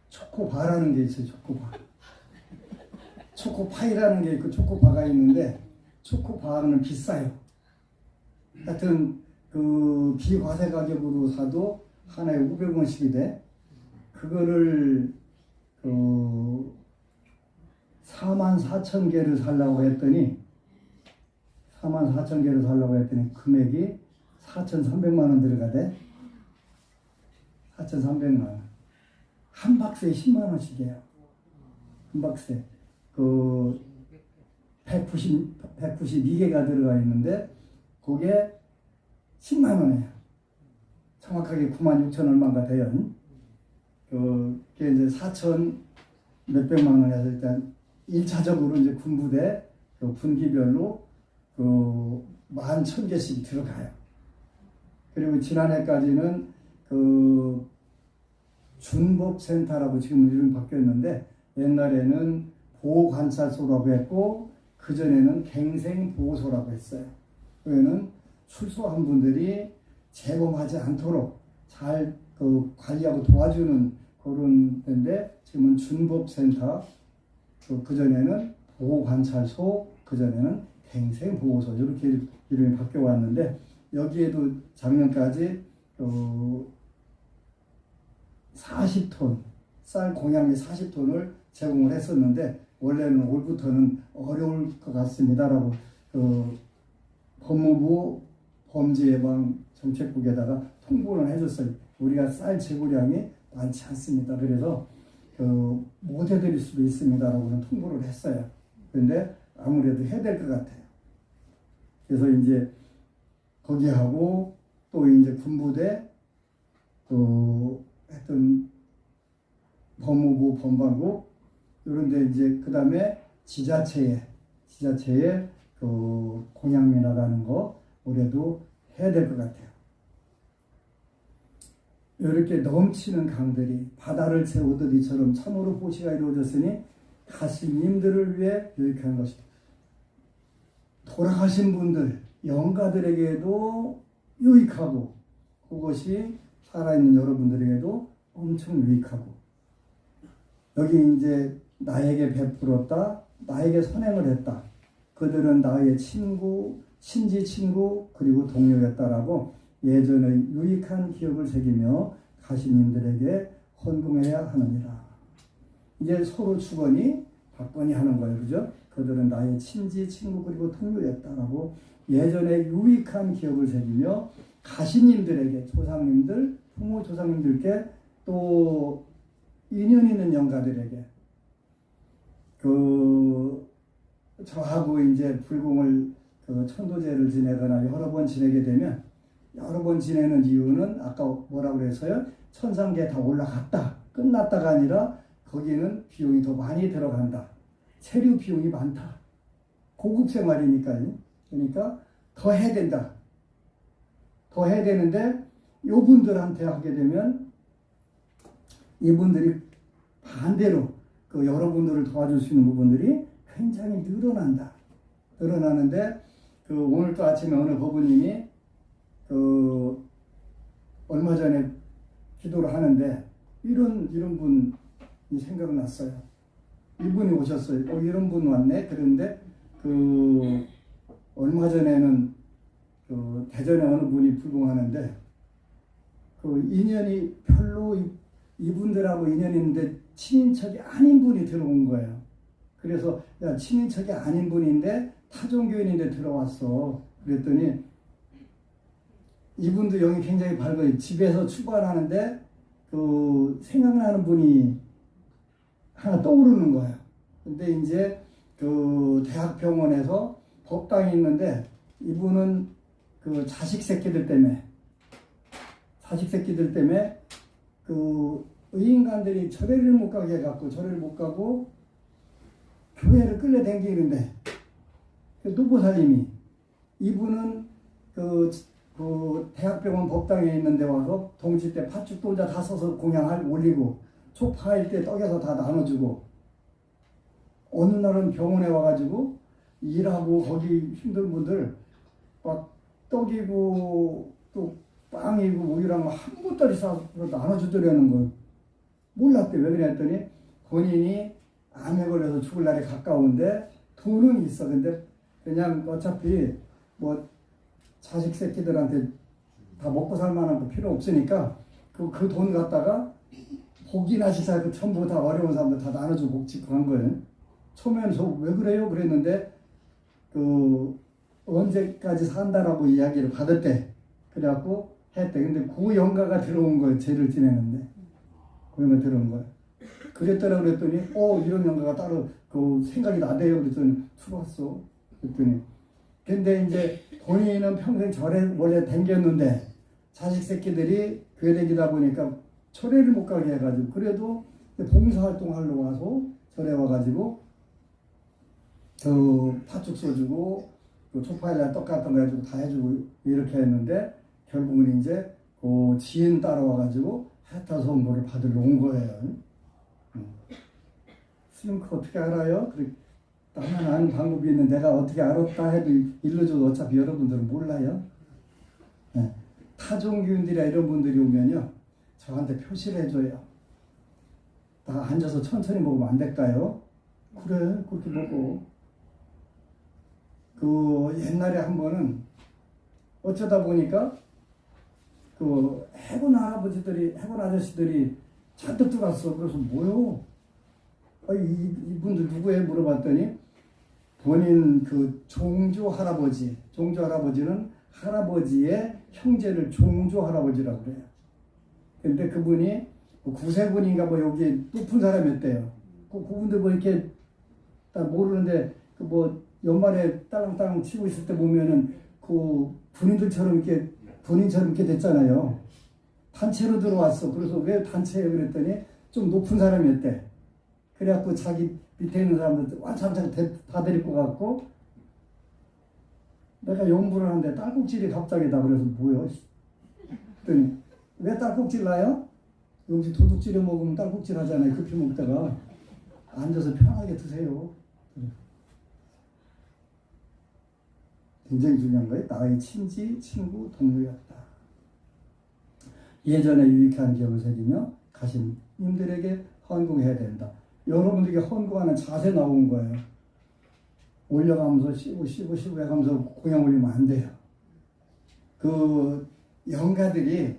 초코바라는 게 있어요. 초코바. 초코파이라는 게 있고 초코바가 있는데 초코바는 비싸요. 하여튼 그 비과세 가격으로 사도 하나에 500원씩이 돼. 그거를 44,000개를 살라고 했더니 금액이 4,300만 원 들어가대. 4,300만 원. 한 박스에 10만 원씩이에요. 한 박스에. 192개가 들어가 있는데 그게 10만 원이에요. 정확하게 96,000 얼마인가 돼요. 그게 이제 4천 몇백만 원에서 일단 1차적으로 이제 군부대 그 분기별로 11,000개씩 들어가요. 그리고 지난해까지는 그 준법센터라고 지금 이름이 바뀌었는데 옛날에는 보호관찰소라고 했고 그전에는 갱생보호소라고 했어요. 그거는 출소한 분들이 재범하지 않도록 잘 관리하고 도와주는 그런 데인데 지금은 준법센터, 그전에는 보호관찰소, 그전에는 갱생보호소 이렇게 이름이 바뀌어왔는데 여기에도 작년까지 40톤 쌀 공양미 40톤을 제공을 했었는데 원래는 올부터는 어려울 것 같습니다라고 법무부 범죄예방정책국에다가 통보를 해줬어요. 우리가 쌀 재고량이 많지 않습니다. 그래서 못 해드릴 수도 있습니다라고는 통보를 했어요. 그런데 아무래도 해야 될 것 같아요. 그래서 이제 거기하고 또 이제 군부대 하여튼 법무부 본방국 이런데 이제 그 다음에 지자체에 공양미 나가는 거 올해도 해야 될 것 같아요. 이렇게 넘치는 강들이 바다를 채우듯 이처럼 참으로 보시가 이루어졌으니 가시님들을 위해 유익한 것이다. 돌아가신 분들, 영가들에게도 유익하고 그것이 살아있는 여러분들에게도 엄청 유익하고 여기 이제 나에게 베풀었다, 나에게 선행을 했다. 그들은 나의 친구, 친지 친구 그리고 동료였다라고 예전의 유익한 기억을 새기며 가시님들에게 헌금해야 하느니라. 이제 서로 축원이 받거니 하는 거예요. 그죠? 그들은 나의 친지 친구 그리고 동료였다라고 예전에 유익한 기억을 새기며 가시님들에게 조상님들, 부모 조상님들께 또 인연 있는 영가들에게 저하고 이제 불공을 천도제를 지내거나 여러 번 지내게 되면 여러 번 지내는 이유는 아까 뭐라고 그래서요? 천상계 다 올라갔다. 끝났다가 아니라 거기는 비용이 더 많이 들어간다. 체류 비용이 많다. 고급 생활이니까요. 그러니까 더 해야 된다. 더 해야 되는데 이분들한테 하게 되면 이분들이 반대로 여러분들을 도와줄 수 있는 부분들이 굉장히 늘어난다. 늘어나는데 오늘 또 아침에 어느 법부님이 얼마 전에 기도를 하는데 이런 분이 생각났어요. 이분이 오셨어요. 이런 분 왔네. 그런데 그 얼마 전에는 그 대전에 어느 분이 불공하는데 그 인연이 별로 이분들하고 인연이 있는데 친인척이 아닌 분이 들어온 거예요. 그래서 야, 친인척이 아닌 분인데 타종교인인데 들어왔어. 그랬더니 이분도 영이 굉장히 밝아요. 집에서 출발하는데 그 생각나는 분이 하나 떠오르는 거예요. 근데 이제 그 대학병원에서 법당이 있는데 이분은 그 자식 새끼들 때문에 그 의인간들이 절에를 못 가게 해갖고 절에를 못 가고 교회를 끌려다니는데 그 노보살님이 이분은 그 대학병원 법당에 있는데 와서 동지 때 팥죽 도자 다 써서 공양을 올리고 초파일 때 떡에서 다 나눠주고 어느 날은 병원에 와가지고 일하고 거기 힘든 분들 막 떡이고 또 빵이고 우유랑 한 보따리 싸서 나눠주더라는 거예요. 몰랐대. 왜 그랬더니 본인이 암에 걸려서 죽을 날이 가까운데 돈은 있어. 근데 그냥 어차피 뭐 자식 새끼들한테 다 먹고 살 만한 거 필요 없으니까 그 돈 갖다가 복이나 시사도 전부 다 어려운 사람들 다 나눠주고 복지고 한 거예요. 처음에는 저 왜 그래요? 그랬는데 그 언제까지 산다라고 이야기를 받았대. 그래갖고 했대. 근데 그 영가가 들어온 거예요. 죄를 지내는데. 그 영가 들어온 거예요. 그랬더라 그랬더니 이런 영가가 따로 그 생각이 나대요. 그랬더니 들어왔어. 그랬더니 근데 이제 본인은 평생 절에 원래 댕겼는데 자식 새끼들이 교회 댕기다 보니까 철회를 못 가게 해가지고 그래도 봉사활동 하러 와서 절에 와가지고 그 팥죽 써주고 그 초파일날 떡 같은 거 해주고 다 해주고 이렇게 했는데 결국은 이제 그 지인 따라와가지고 해타 선고를 받으러 온 거예요. 스님 그거 어떻게 알아요? 나는 아는 방법이 있는데 내가 어떻게 알았다 해도 일러줘도 어차피 여러분들은 몰라요. 네. 타종교인들이나 이런 분들이 오면요 저한테 표시를 해줘요. 나 앉아서 천천히 먹으면 안 될까요? 그래 그렇게 먹어. 그 옛날에 한 번은 어쩌다 보니까 그 해군 아저씨들이 잔뜩 들어왔어. 그래서 뭐요? 이분들 누구예요? 물어봤더니 본인 그 종조 할아버지는 할아버지의 형제를 종조 할아버지라고 그래요. 근데 그분이 구세군인가 뭐 여기 높은 사람이었대요. 그분들 뭐 이렇게 다 모르는데 그 뭐 연말에 딸랑딸랑 치고 있을 때 보면은 그 군인처럼 이렇게 됐잖아요. 단체로 들어왔어. 그래서 왜 단체예요? 그랬더니 좀 높은 사람이었대. 그래갖고 자기 밑에 있는 사람들 완전 다 데리고 갔고 내가 연구를 하는데 딸꾹질이 갑자기 나. 그래서 뭐요? 그랬더니 왜 딸꾹질 나요? 음식 도둑질해 먹으면 딸꾹질 하잖아요. 급히 먹다가 앉아서 편하게 드세요. 굉장히 중요한 거예요. 나의 친지, 친구, 동료였다. 예전에 유익한 기억을 새기며 가신님들에게 헌금해야 된다. 여러분들에게 헌금하는 자세 나온 거예요. 올려가면서 씹고 해가면서 공양 올리면 안 돼요. 그 영가들이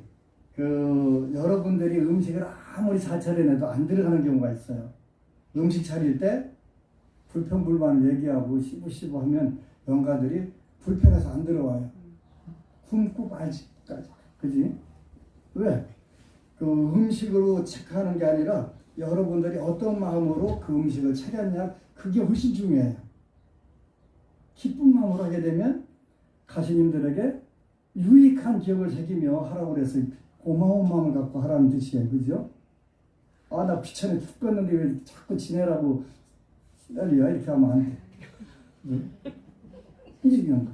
여러분들이 음식을 아무리 잘 차려내도 안 들어가는 경우가 있어요. 음식 차릴 때 불평불만을 얘기하고 씹고 하면 영가들이 불편해서 안 들어와요. 굶고 말지까지. 그지? 왜? 그 음식으로 체크하는 게 아니라 여러분들이 어떤 마음으로 그 음식을 차렸냐, 그게 훨씬 중요해요. 기쁜 마음으로 하게 되면 가시님들에게 유익한 기억을 새기며 하라고 그래서 고마운 마음을 갖고 하라는 뜻이에요. 그죠? 나 귀찮아 죽겠는데 왜 자꾸 지내라고 시달려? 이렇게 하면 안 돼. 중요한 거.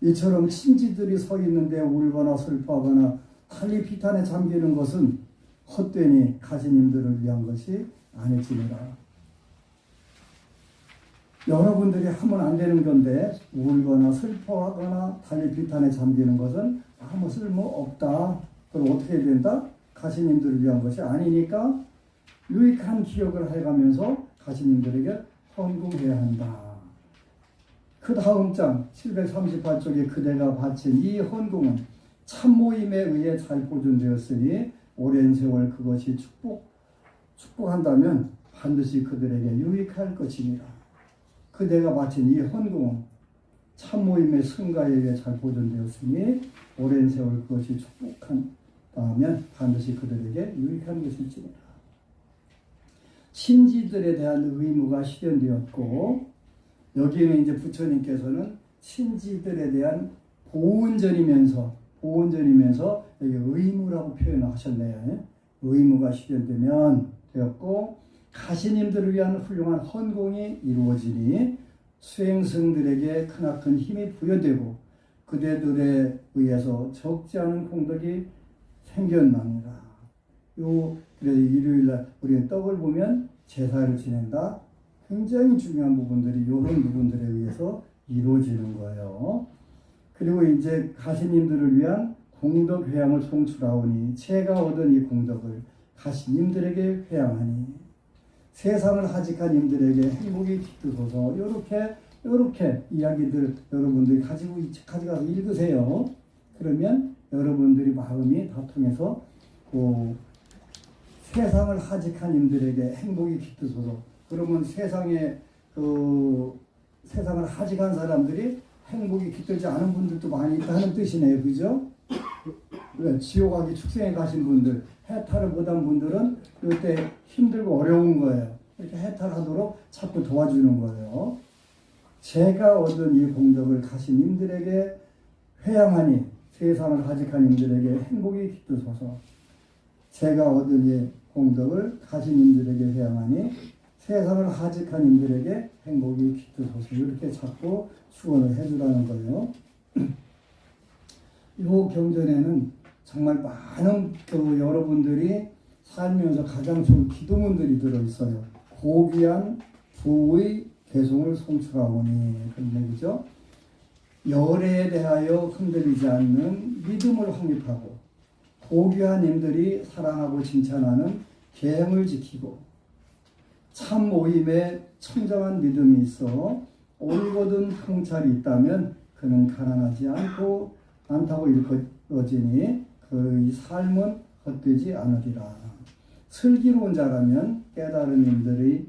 이처럼 친지들이 서 있는데 울거나 슬퍼하거나 달리 비탄에 잠기는 것은 헛되니 가시님들을 위한 것이 아닐지니라. 여러분들이 하면 안 되는 건데 울거나 슬퍼하거나 달리 비탄에 잠기는 것은 아무 쓸모 없다. 그럼 어떻게 해야 된다? 가시님들을 위한 것이 아니니까 유익한 기억을 해가면서 가시님들에게 헌금해야 한다. 그 다음 장 738쪽에 그대가 바친 이 헌금은 참모임에 의해 잘 보존되었으니 오랜 세월 그것이 축복한다면 반드시 그들에게 유익할 것이니라. 그대가 바친 이 헌금은 참모임의 승가에 의해 잘 보존되었으니 오랜 세월 그것이 축복한다면 반드시 그들에게 유익한 것일지니라. 신지들에 대한 의무가 실현되었고, 여기는 이제 부처님께서는 신지들에 대한 보훈전이면서 여기 의무라고 표현을 하셨네요. 의무가 실현되면 되었고, 가시님들을 위한 훌륭한 헌공이 이루어지니 수행승들에게 크나큰 힘이 부여되고 그대들에 의해서 적지 않은 공덕이 생겼나니라. 그래서 일요일날 우리는 떡을 보면 제사를 지낸다. 굉장히 중요한 부분들이 이런 부분들에 의해서 이루어지는 거예요. 그리고 이제 가시님들을 위한 공덕 회양을 송출하오니 제가 얻은 이 공덕을 가시님들에게 회양하니 세상을 하직한 님들에게 행복이 깃드소서. 요렇게 이야기들 여러분들이 가져가서 읽으세요. 그러면 여러분들이 마음이 다 통해서 세상을 하직한 님들에게 행복이 깃드소서. 그러면 세상을 하직한 사람들이 행복이 깃들지 않은 분들도 많이 있다는 뜻이네요. 그죠? 지옥 가기 축생에 가신 분들, 해탈을 못한 분들은 이때 힘들고 어려운 거예요. 이렇게 해탈하도록 자꾸 도와주는 거예요. 제가 얻은 이 공덕을 가시님들에게 회양하니 세상을 하직한 님들에게 행복이 깃드소서. 제가 얻은 이 공덕을 가시님들에게 회양하니 세상을 하직한 님들에게 행복이 깃드소서. 이렇게 자꾸 축원을 해주라는 거예요. 이 경전에는 정말 많은 여러분들이 살면서 가장 좋은 기도문들이 들어있어요. 고귀한 부의 개송을 송출하오니, 그런 얘기죠. 열애에 대하여 흔들리지 않는 믿음을 확립하고 고귀한 님들이 사랑하고 칭찬하는 계행을 지키고 참 모임에 청정한 믿음이 있어 올곧은 통찰이 있다면 그는 가난하지 않다고 일컬어지니 그의 삶은 헛되지 않으리라. 슬기로운 자라면 깨달은 님들의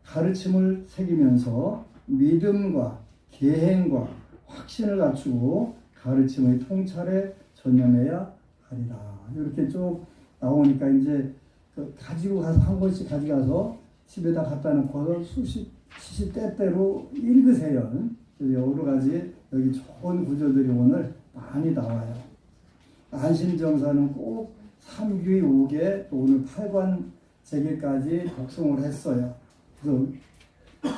가르침을 새기면서 믿음과 계행과 확신을 갖추고 가르침의 통찰에 전념해야 하리라. 이렇게 쭉 나오니까 이제 가지고 가서 한 권씩 가져가서 집에다 갖다 놓고서 수시 때때로 읽으세요. 여러 가지 여기 좋은 구조들이 오늘 많이 나와요. 안심정사는 꼭 3귀 5개, 또 오늘 8관 재개까지 독송을 했어요. 그래서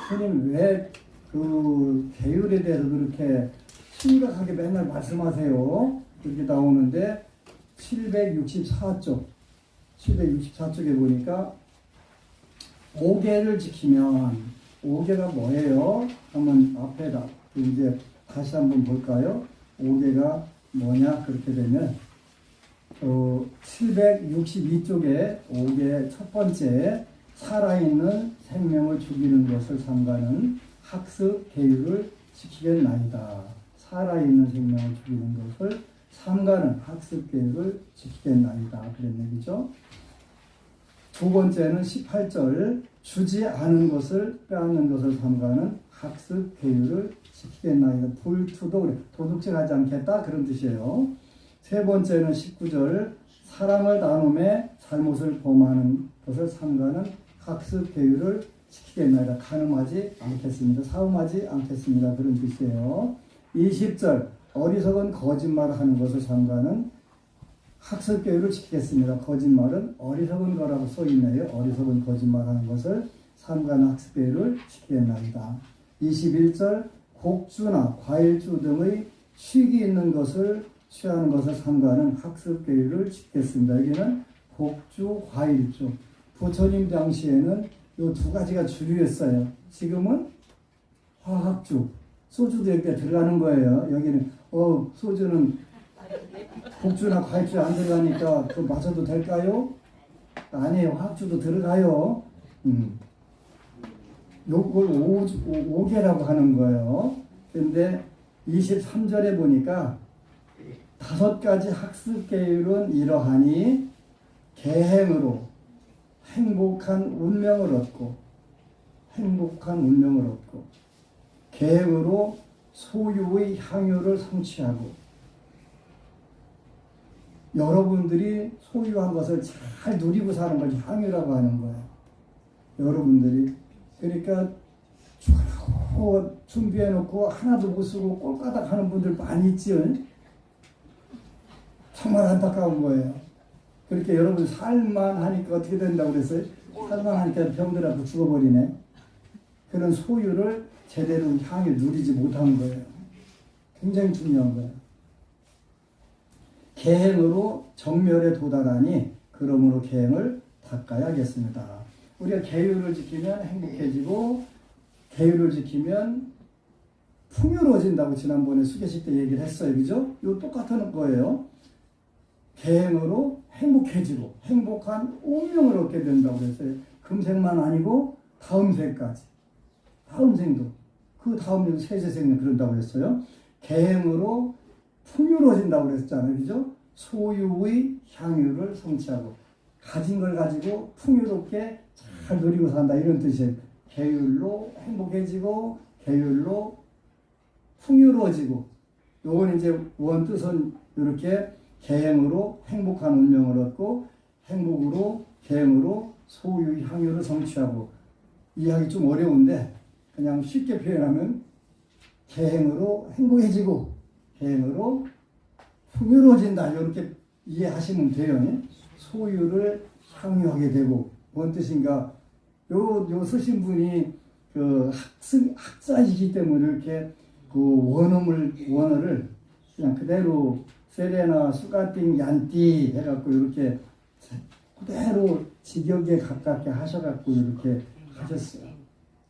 스님 왜 그 계율에 대해서 그렇게 심각하게 맨날 말씀하세요? 이렇게 나오는데 764쪽에 보니까 5개를 지키면 5개가 뭐예요? 한번 앞에다 이제 다시 한번 볼까요? 5개가 뭐냐? 그렇게 되면 762쪽에 5개 첫 번째 살아있는 생명을 죽이는 것을 삼가는 학습 계율을 지키겠나이다. 살아있는 생명을 죽이는 것을 삼가는 학습 계율을 지키겠나이다. 그런 얘기죠. 두 번째는 18절 주지 않은 것을 빼앗는 것을 삼가는 학습 계율을 지키겠나이다. 불투도 그래. 도둑질하지 않겠다 그런 뜻이에요. 세 번째는 19절 사랑을 나눔에 잘못을 범하는 것을 삼가는 학습 계율을 지키겠나이다. 간음하지 않겠습니다. 사음하지 않겠습니다. 그런 뜻이에요. 20절 어리석은 거짓말하는 것을 삼가는 학습 계율을 지키겠습니다. 거짓말은 어리석은 거라고 써있네요. 어리석은 거짓말하는 것을 삼가는 학습 계율을 지키겠나이다. 21절 곡주나 과일주 등의 식이 있는 것을 취하는 것을 삼가는 학습 계율을 지키겠습니다. 여기는 곡주, 과일주. 부처님 당시에는 이 두 가지가 주류였어요. 지금은 화학주, 소주도 여기에 들어가는 거예요. 여기는 소주는 곡주나 과일주 안 들어가니까 그거 마셔도 될까요? 아니에요. 화학주도 들어가요. 요걸 오계라고 하는 거예요. 근데 23절에 보니까 5가지 학습 계율은 이러하니 계행으로 행복한 운명을 얻고 계행으로 소유의 향유를 성취하고 여러분들이 소유한 것을 잘 누리고 사는 걸 향유라고 하는 거예요. 여러분들이 그러니까 주라고 준비해놓고 하나도 못 쓰고 꼴까닥 하는 분들 많이 있지요. 정말 안타까운 거예요. 그렇게 여러분 살만 하니까 어떻게 된다고 그랬어요? 살만 하니까 병들어서 죽어버리네. 그런 소유를 제대로 향유 누리지 못한 거예요. 굉장히 중요한 거예요. 계행으로 정멸에 도달하니 그러므로 계행을 닦아야겠습니다. 우리가 계율을 지키면 행복해지고 계율을 지키면 풍요로워진다고 지난번에 수계식 때 얘기를 했어요. 그죠? 이거 똑같은 거예요. 계행으로 행복해지고 행복한 운명을 얻게 된다고 그랬어요. 금생만 아니고 다음 생까지. 다음 생도. 그 다음 생도 세세생은 그런다고 했어요. 계행으로 풍요로워진다고 그랬잖아요. 그죠? 소유의 향유를 성취하고 가진 걸 가지고 풍요롭게 잘 누리고 산다 이런 뜻이에요. 계율로 행복해지고 계율로 풍요로워지고 요건 이제 원뜻은 이렇게 계행으로 행복한 운명을 얻고 행복으로 계행으로 소유의 향유를 성취하고 이해하기 좀 어려운데 그냥 쉽게 표현하면 계행으로 행복해지고 계행으로 풍요로워진다 이렇게 이해하시면 돼요. 소유를 향유하게 되고 뭔 뜻인가? 요 쓰신 분이 그 학자이기 때문에 이렇게 그 원어를 그냥 그대로 세레나 수가띵 얀띠 해갖고 이렇게 그대로 직역에 가깝게 하셔갖고 이렇게 하셨어요.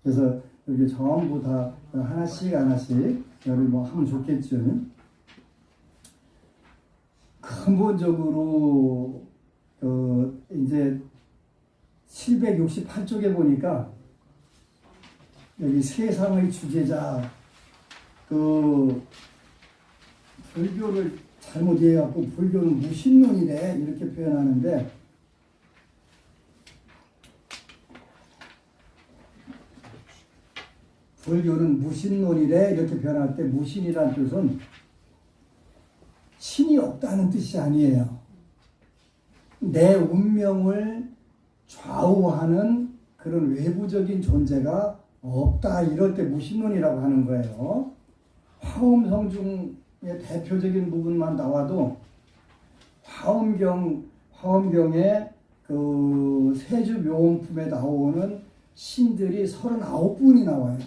그래서 이렇게 전부 다 하나씩 여러분 뭐 하면 좋겠죠. 근본적으로 이제 768쪽에 보니까 여기 세상의 주제자 불교를 잘못 이해해갖고 불교는 무신론이래 이렇게 표현하는데 불교는 무신론이래 이렇게 표현할 때 무신이라는 뜻은 신이 없다는 뜻이 아니에요. 내 운명을 좌우하는 그런 외부적인 존재가 없다 이럴 때 무신론이라고 하는 거예요. 화엄성중의 대표적인 부분만 나와도 화엄경의 그 세주묘원품에 나오는 신들이 39분이 나와요.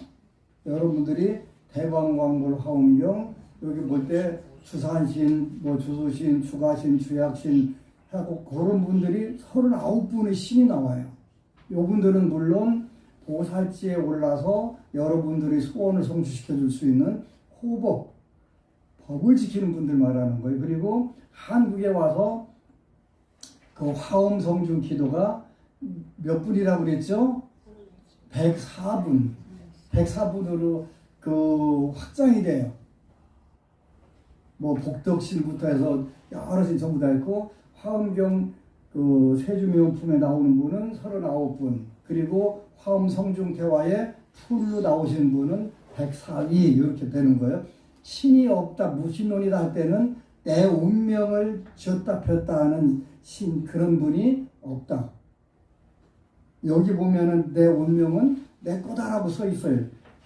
여러분들이 대광광불 화엄경 여기 볼 때 주산신, 주수신, 주가신, 주약신 하고 그런 분들이 39분의 신이 나와요. 요분들은 물론 보살지에 올라서 여러분들이 소원을 성취시켜 줄 수 있는 호법, 법을 지키는 분들 말하는 거예요. 그리고 한국에 와서 그 화엄성중 기도가 몇 분이라고 그랬죠? 104분. 104분으로 그 확장이 돼요. 복덕신부터 해서 여러 신 전부 다 있고 화엄경 그 세주묘품에 나오는 분은 39분 그리고 화엄성중대화에 풀로 나오신 분은 104위 이렇게 되는 거예요. 신이 없다 무신론이다 할 때는 내 운명을 쥐었다 폈다 하는 신 그런 분이 없다. 여기 보면은 내 운명은 내 거다라고 써 있어요.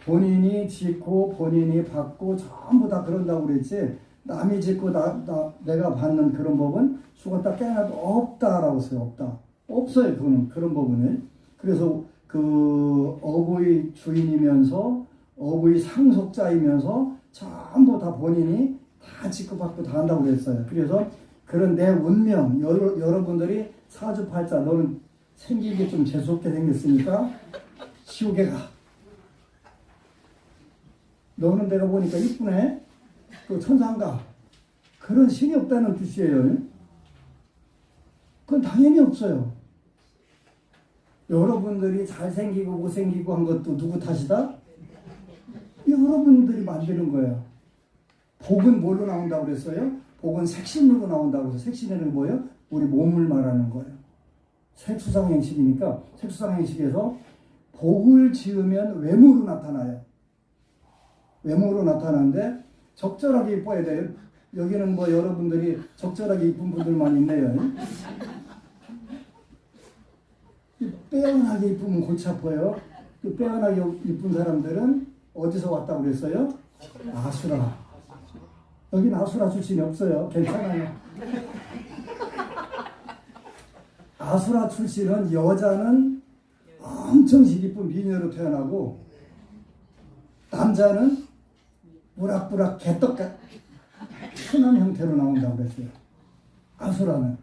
본인이 짓고 본인이 받고 전부 다 그런다고 그랬지 남이 짓고 내가 받는 그런 법은 죽었다 깨어나도 없다라고 써요. 없다. 없어요. 그런 법은. 그래서 그 어부의 주인이면서 어부의 상속자이면서 전부 다 본인이 다 짓고 받고 다 한다고 그랬어요. 그래서 그런 내 운명 여러분들이 사주팔자 너는 생기게 좀 재수없게 생겼으니까 지옥에 가. 너는 내가 보니까 이쁘네. 또 천상가 그런 신이 없다는 뜻이에요. 그건 당연히 없어요. 여러분들이 잘생기고 못생기고 한 것도 누구 탓이다? 여러분들이 만드는 거예요. 복은 뭘로 나온다고 그랬어요? 복은 색신으로 나온다고 해서 색신에는 뭐예요? 우리 몸을 말하는 거예요. 색수상행식이니까 색수상행식에서 복을 지으면 외모로 나타나요. 외모로 나타나는데 적절하게 이뻐야 돼요. 여기는 뭐 여러분들이 적절하게 이쁜 분들만 있네요. 빼어나게 이쁘면 골치 아파요. 빼어나게 이쁜 사람들은 어디서 왔다고 그랬어요? 아수라. 여긴 아수라 출신이 없어요. 괜찮아요. 아수라 출신은 여자는 엄청 이쁜 미녀로 태어나고 남자는 부락부락 개떡같 흔한 형태로 나온다고 그랬어요. 아수라는.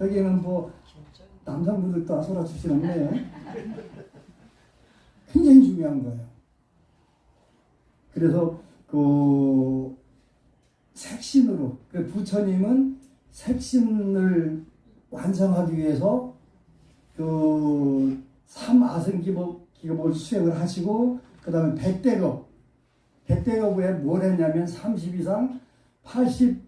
여기는 뭐 남성분들도 아수라 출신 없네요. 굉장히 중요한 거예요. 그래서 그 색신으로, 부처님은 색신을 완성하기 위해서 그 삼아승기법을 수행을 하시고, 그 다음에 백대겁에 뭘 했냐면 30 이상 80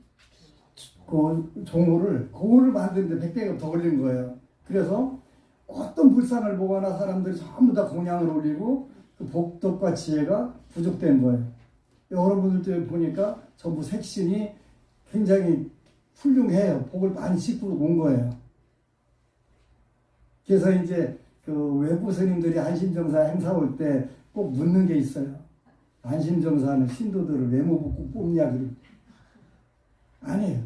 그 종호를 그거를 만드는데 백대겁 더 걸린 거예요. 그래서 어떤 불상을 보거나 사람들이 전부 다 공양을 올리고 그 복덕과 지혜가 부족된 거예요. 여러분들도 보니까 전부 색신이 굉장히 훌륭해요. 복을 많이 싣고 온 거예요. 그래서 이제 그 외부 스님들이 안심정사 행사 올 때 꼭 묻는 게 있어요. 안심정사는 신도들을 외모 보고 뽑냐 그러고. 아니에요.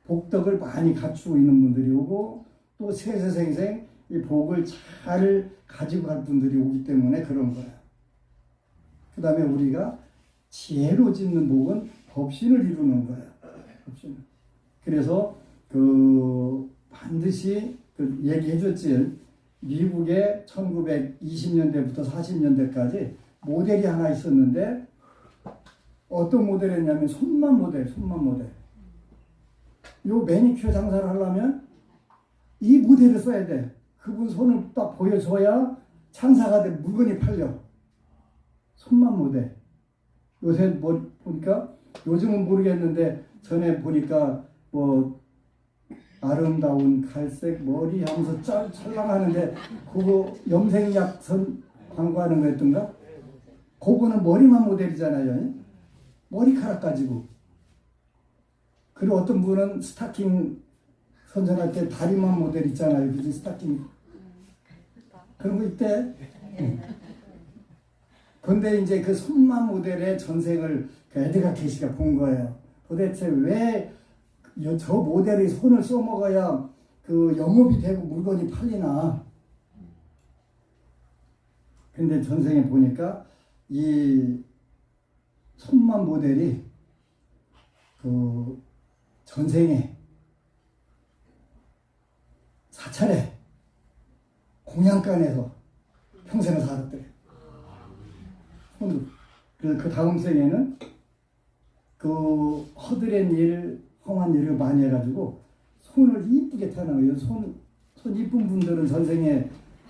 복덕을 많이 갖추고 있는 분들이 오고 또 세세생생 이 복을 잘 가지고 갈 분들이 오기 때문에 그런 거예요. 그 다음에 우리가 지혜로 짓는 복은 법신을 이루는 거예요. 법신. 그래서 그 반드시 그 얘기해줬지. 미국에 1920년대부터 40년대까지 모델이 하나 있었는데 어떤 모델이었냐면 손만 모델. 요 매니큐어 장사를 하려면 이 모델을 써야 돼. 그분 손을 딱 보여줘야 장사가 돼. 물건이 팔려. 손만 모델. 요새 뭐 보니까 요즘은 모르겠는데 전에 보니까 뭐 아름다운 갈색 머리 하면서 찰랑하는데 그거 염색약선 광고하는 거였던가? 그거는 머리만 모델이잖아요. 머리카락 가지고. 그리고 어떤 분은 스타킹 선전할 때 다리만 모델 있잖아요. 그지? 스타킹. 그런 거 있대. 근데 이제 그 손만 모델의 전생을 그 에드가 게시가 본 거예요. 도대체 왜 저 모델이 손을 써먹어야 그 영업이 되고 물건이 팔리나. 근데 전생에 보니까 이 손만 모델이 그 전생에 사찰에 공양간에서 평생을 살았대요. 그래서 그 다음 생에는 그 허드렛 일, 험한 일을 많이 해가지고 손을 이쁘게 타는 거예요. 손 이쁜 분들은 전생에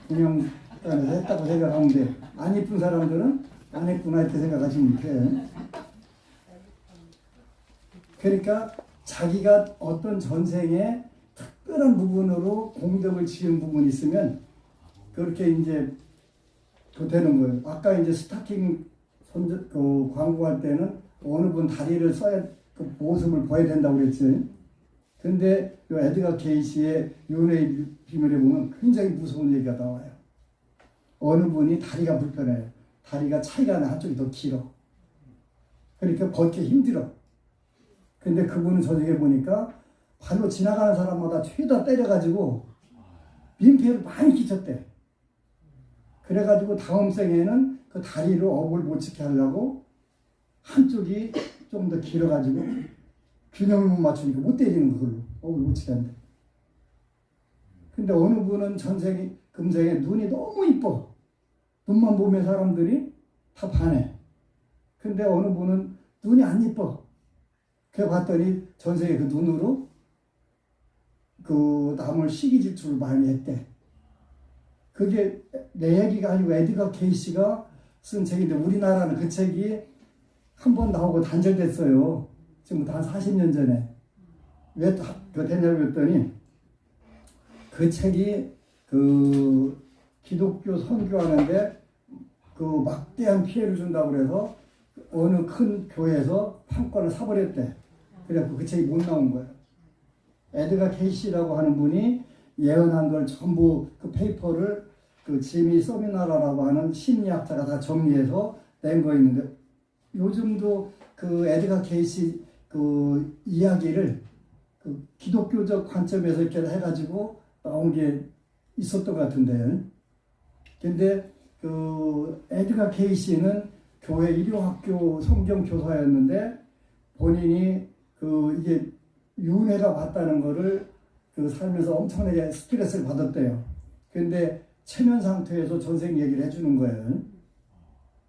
공양간에서 했다고 생각하는데 안 이쁜 사람들은 안 했구나 이렇게 생각하시면 돼요. 그러니까 자기가 어떤 전생에 특별한 부분으로 공덕을 지은 부분이 있으면 그렇게 이제 그 되는 거예요. 아까 이제 스타킹 그 광고할 때는 어느 분 다리를 써야 그 모습을 보여야 된다고 그랬지. 근데 이 에드가 게이시의 윤회의 비밀에 보면 굉장히 무서운 얘기가 나와요. 어느 분이 다리가 불편해요. 다리가 차이가 나 한쪽이 더 길어. 그러니까 걷기 힘들어. 근데 그분은 저녁에 보니까 발로 지나가는 사람마다 최다 때려가지고 민폐를 많이 끼쳤대. 그래가지고 다음 생에는 그 다리로 업을 못 지게 하려고 한쪽이 좀 더 길어가지고 균형을 못 맞추니까 못 때리는 그걸로 업을 못 지게 한대. 근데 어느 분은 전생에 금생에 눈이 너무 이뻐. 눈만 보면 사람들이 다 반해. 근데 어느 분은 눈이 안 이뻐. 그래 봤더니 전생에 그 눈으로 그 남을 시기 질투를 많이 했대. 그게 내 얘기가 아니고 에드가 케이시가 쓴 책인데 우리나라는 그 책이 한 번 나오고 단절됐어요. 지금부터 한 40년 전에. 왜 됐냐고 그랬더니 그 책이 그 기독교 선교하는데 그 막대한 피해를 준다고 그래서 어느 큰 교회에서 판권을 사버렸대. 그래갖고 그 책이 못 나온 거예요. 에드가 케이시라고 하는 분이 예언한 걸 전부 그 페이퍼를 그 지미 서미나라라고 하는 심리학자가 다 정리해서 낸 거 있는데 요즘도 그 에드가 케이시 그 이야기를 그 기독교적 관점에서 이렇게 해가지고 나온 게 있었던 것 같은데요. 근데 그 에드가 케이시는 교회 일요학교 성경 교사였는데 본인이 그 이게 윤회가 왔다는 거를 그 살면서 엄청나게 스트레스를 받았대요. 근데 체면 상태에서 전생 얘기를 해주는 거예요.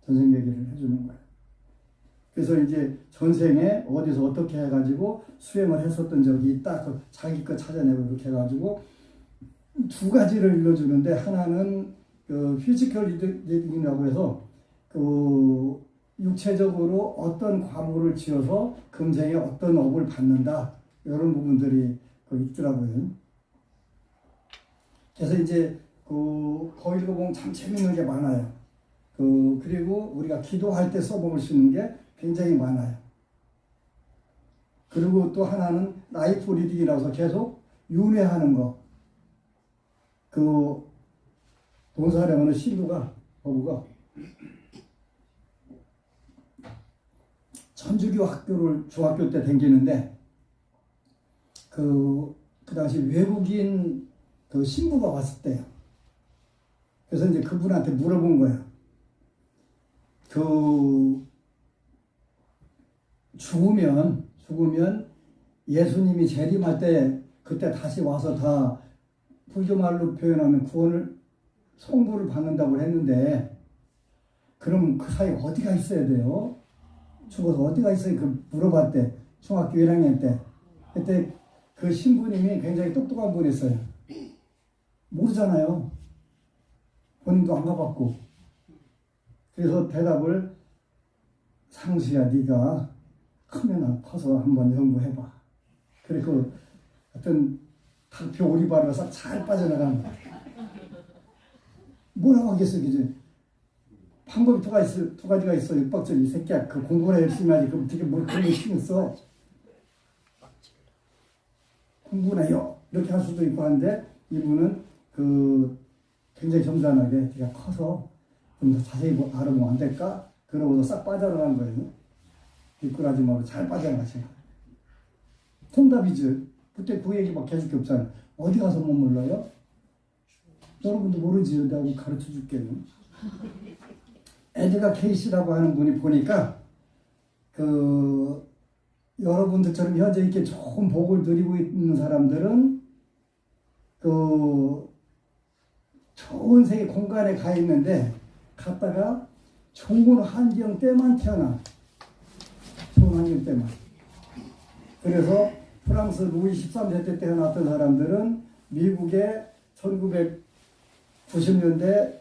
전생 얘기를 해주는 거예요. 그래서 이제 전생에 어디서 어떻게 해가지고 수행을 했었던 적이 있다. 그 자기 거 찾아내고 이렇게 해가지고 두 가지를 일러주는데 하나는 그 피지컬 리딩이라고 해서 그 육체적으로 어떤 과물을 지어서 금생에 어떤 업을 받는다. 이런 부분들이 있더라고요. 그래서 이제 거 읽어보면 참 재밌는 게 많아요. 그리고 우리가 기도할 때 써먹을 수 있는 게 굉장히 많아요. 그리고 또 하나는 라이프 리딩이라고 해서 계속 윤회하는 거. 본사령 어느 신부가, 어부가 천주교 학교를 중학교 때 다니는데 그 당시 외국인 그 신부가 왔을 때요. 그래서 이제 그분한테 물어본 거예요. 죽으면 예수님이 재림할 때 그때 다시 와서 다 불교말로 표현하면 구원을 성부를 받는다고 했는데 그럼 그 사이 어디가 있어야 돼요? 죽어서 어디가 있어요? 물어봤대. 중학교 1학년 때. 그때 그 신부님이 굉장히 똑똑한 분이었어요. 모르잖아요. 본인도 안 가봤고. 그래서 대답을 상수야 네가 커서 한번 연구해봐. 그리고 어떤 닭표 오리발로 싹 잘 빠져나가는 거야. 뭐라고 하겠어, 그지? 방법이 두 가지가 있어. 육박절 이 새끼야. 그 공부를 열심히 하지. 그럼 어떻게 뭘 그런 거 신경 써? 공부나 요 이렇게 할 수도 있고 하는데 이분은 굉장히 점잖하게 네가 커서 좀 더 자세히 알아보면 안 될까? 그러고서 싹 빠져나간 거예요. 미꾸라지 말고 잘 빠져나가신 거예요. 정답이지. 그때 그 얘기밖에 해줄 게 없잖아요. 어디 가서 못 몰라요? 여러분도 모르지. 내가 가르쳐 줄게요. 에드가 케이시라고 하는 분이 보니까 여러분들처럼 현재 이렇게 좋은 복을 누리고 있는 사람들은 좋은 세계 공간에 가 있는데 갔다가 좋은 환경 때만 태어나. 좋은 환경 때만. 그래서 프랑스 루이 13세 때 태어났던 사람들은 미국의 1990년대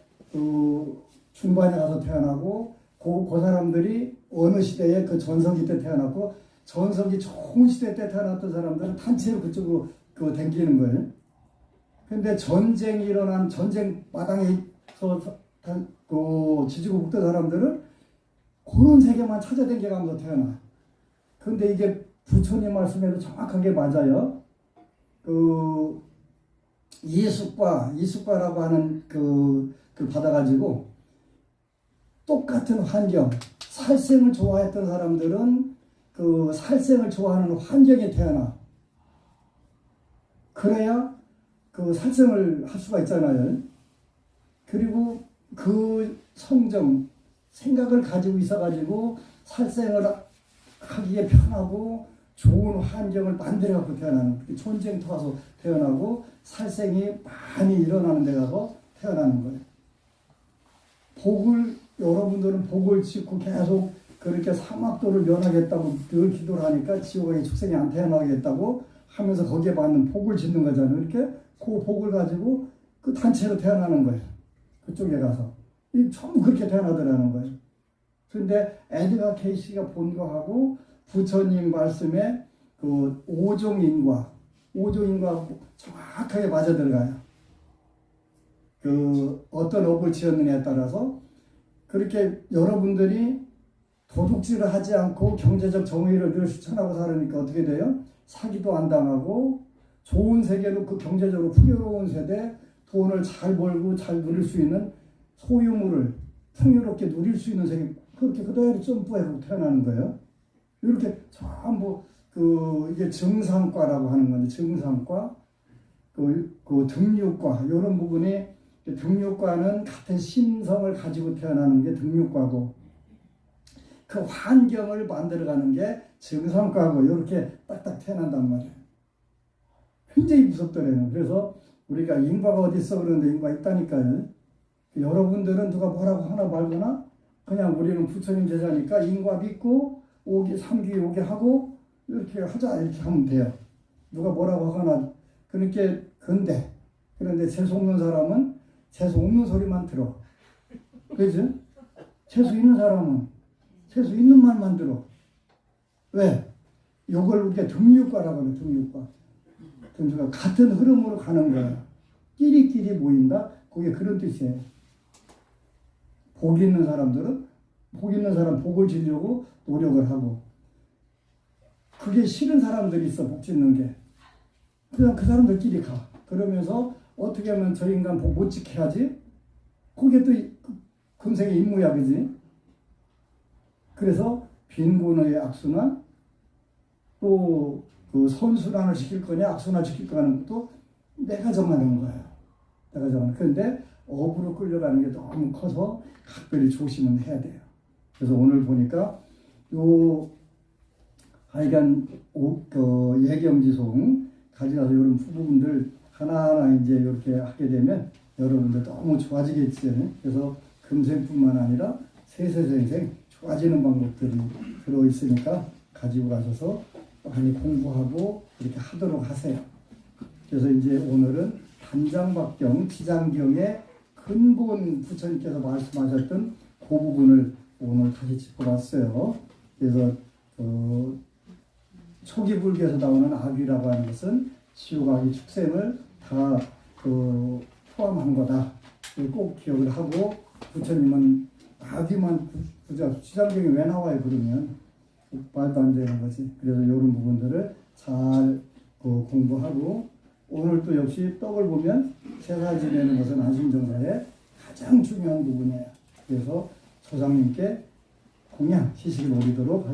중반에 가서 태어나고 그 사람들이 어느 시대에 그 전성기 때 태어났고 전성기 좋은 시대 때 태어났던 사람들은 단체로 그쪽으로 댕기는 거예요. 근데 전쟁이 일어난 전쟁 마당에서 지지고 묵던 사람들은 그런 세계만 찾아댕겨가면서 태어나. 근데 이게 부처님 말씀에도 정확하게 맞아요. 이숙과라고 하는 그 받아가지고 똑같은 환경, 살생을 좋아했던 사람들은 그 살생을 좋아하는 환경에 태어나. 그래야 그 살생을 할 수가 있잖아요. 그리고 그 생각을 가지고 있어가지고 살생을 하기에 편하고 좋은 환경을 만들어갖고 태어나는, 전쟁터 와서 태어나고 살생이 많이 일어나는 데 가서 태어나는 거예요. 여러분들은 복을 짓고 계속 그렇게 사막도를 면하겠다고 늘 기도를 하니까 지옥의 축생이 안 태어나겠다고 하면서 거기에 맞는 복을 짓는 거잖아요. 이렇게 그 복을 가지고 그 단체로 태어나는 거예요. 그쪽에 가서. 이 전부 그렇게 태어나더라는 거예요. 그런데 에드가 케이시가 본 거하고 부처님 말씀에 그 오종인과 정확하게 맞아 들어가요. 그 어떤 업을 지었느냐에 따라서 그렇게 여러분들이 도둑질을 하지 않고 경제적 정의를 늘 실천하고 살으니까 어떻게 돼요? 사기도 안 당하고 좋은 세계로 그 경제적으로 풍요로운 세대, 돈을 잘 벌고 잘 누릴 수 있는 소유물을 풍요롭게 누릴 수 있는 세계, 그렇게 그대로 점프해서 태어나는 거예요. 이렇게 전부 이게 정상과라고 하는 건데, 정상과, 그 등육과, 이런 부분이, 등육과는 같은 심성을 가지고 태어나는 게 등육과고, 그 환경을 만들어가는 게 정상과고, 이렇게 딱딱 태어난단 말이에요. 굉장히 무섭더래요. 그래서 우리가 인과가 어디 있어 그러는데 인과 있다니까요. 여러분들은 누가 뭐라고 하나 말거나 그냥 우리는 부처님 제자니까 인과 믿고 오기 삼기 오기 하고 이렇게 하자 이렇게 하면 돼요. 누가 뭐라고 하거나 그런데 재수 없는 사람은 재수 없는 소리만 들어. 그죠? 재수 있는 사람은 재수 있는 말만 들어. 왜? 이걸 우리가 등육과라고 해요. 등육과. 등육과 같은 흐름으로 가는 거예요. 끼리끼리 모인다. 그게 그런 뜻이에요. 복 있는 사람들은 복 있는 사람 복을 지려고 노력을 하고, 그게 싫은 사람들이 있어. 복 짓는 게 그냥 그 사람들끼리 가. 그러면서 어떻게 하면 저 인간 복 못 지게 하지? 그게 또 금생의 임무야, 그지? 그래서 빈곤의 악순환, 또 그 선순환을 시킬 거냐 악순환을 시킬 거냐 하는 것도 내가 정하는 거예요. 내가 정하는. 그런데 업으로 끌려가는 게 너무 커서 각별히 조심은 해야 돼요. 그래서 오늘 보니까 하여간 예경지송 가져가서 이런 부분들 하나하나 이제 이렇게 하게 되면 여러분들 너무 좋아지겠죠. 그래서 금생뿐만 아니라 세세생생 좋아지는 방법들이 들어있으니까 가지고 가셔서 많이 공부하고 이렇게 하도록 하세요. 그래서 이제 오늘은 단장박경, 지장경의 근본 부처님께서 말씀하셨던 그 부분을 오늘 다시 짚어봤어요. 그래서 초기 불교에서 나오는 악이라고 하는 것은 지옥악의 축생을 다 포함한 거다. 꼭 기억을 하고, 부처님은 악이만 지장경이 왜 나와요 그러면 말도 안 되는 거지. 그래서 이런 부분들을 잘 공부하고, 오늘 또 역시 떡을 보면 제사 지내는 것은 안심정사의 가장 중요한 부분이에요. 그래서 조상님께 공양 시식을 올리도록 하겠습니다.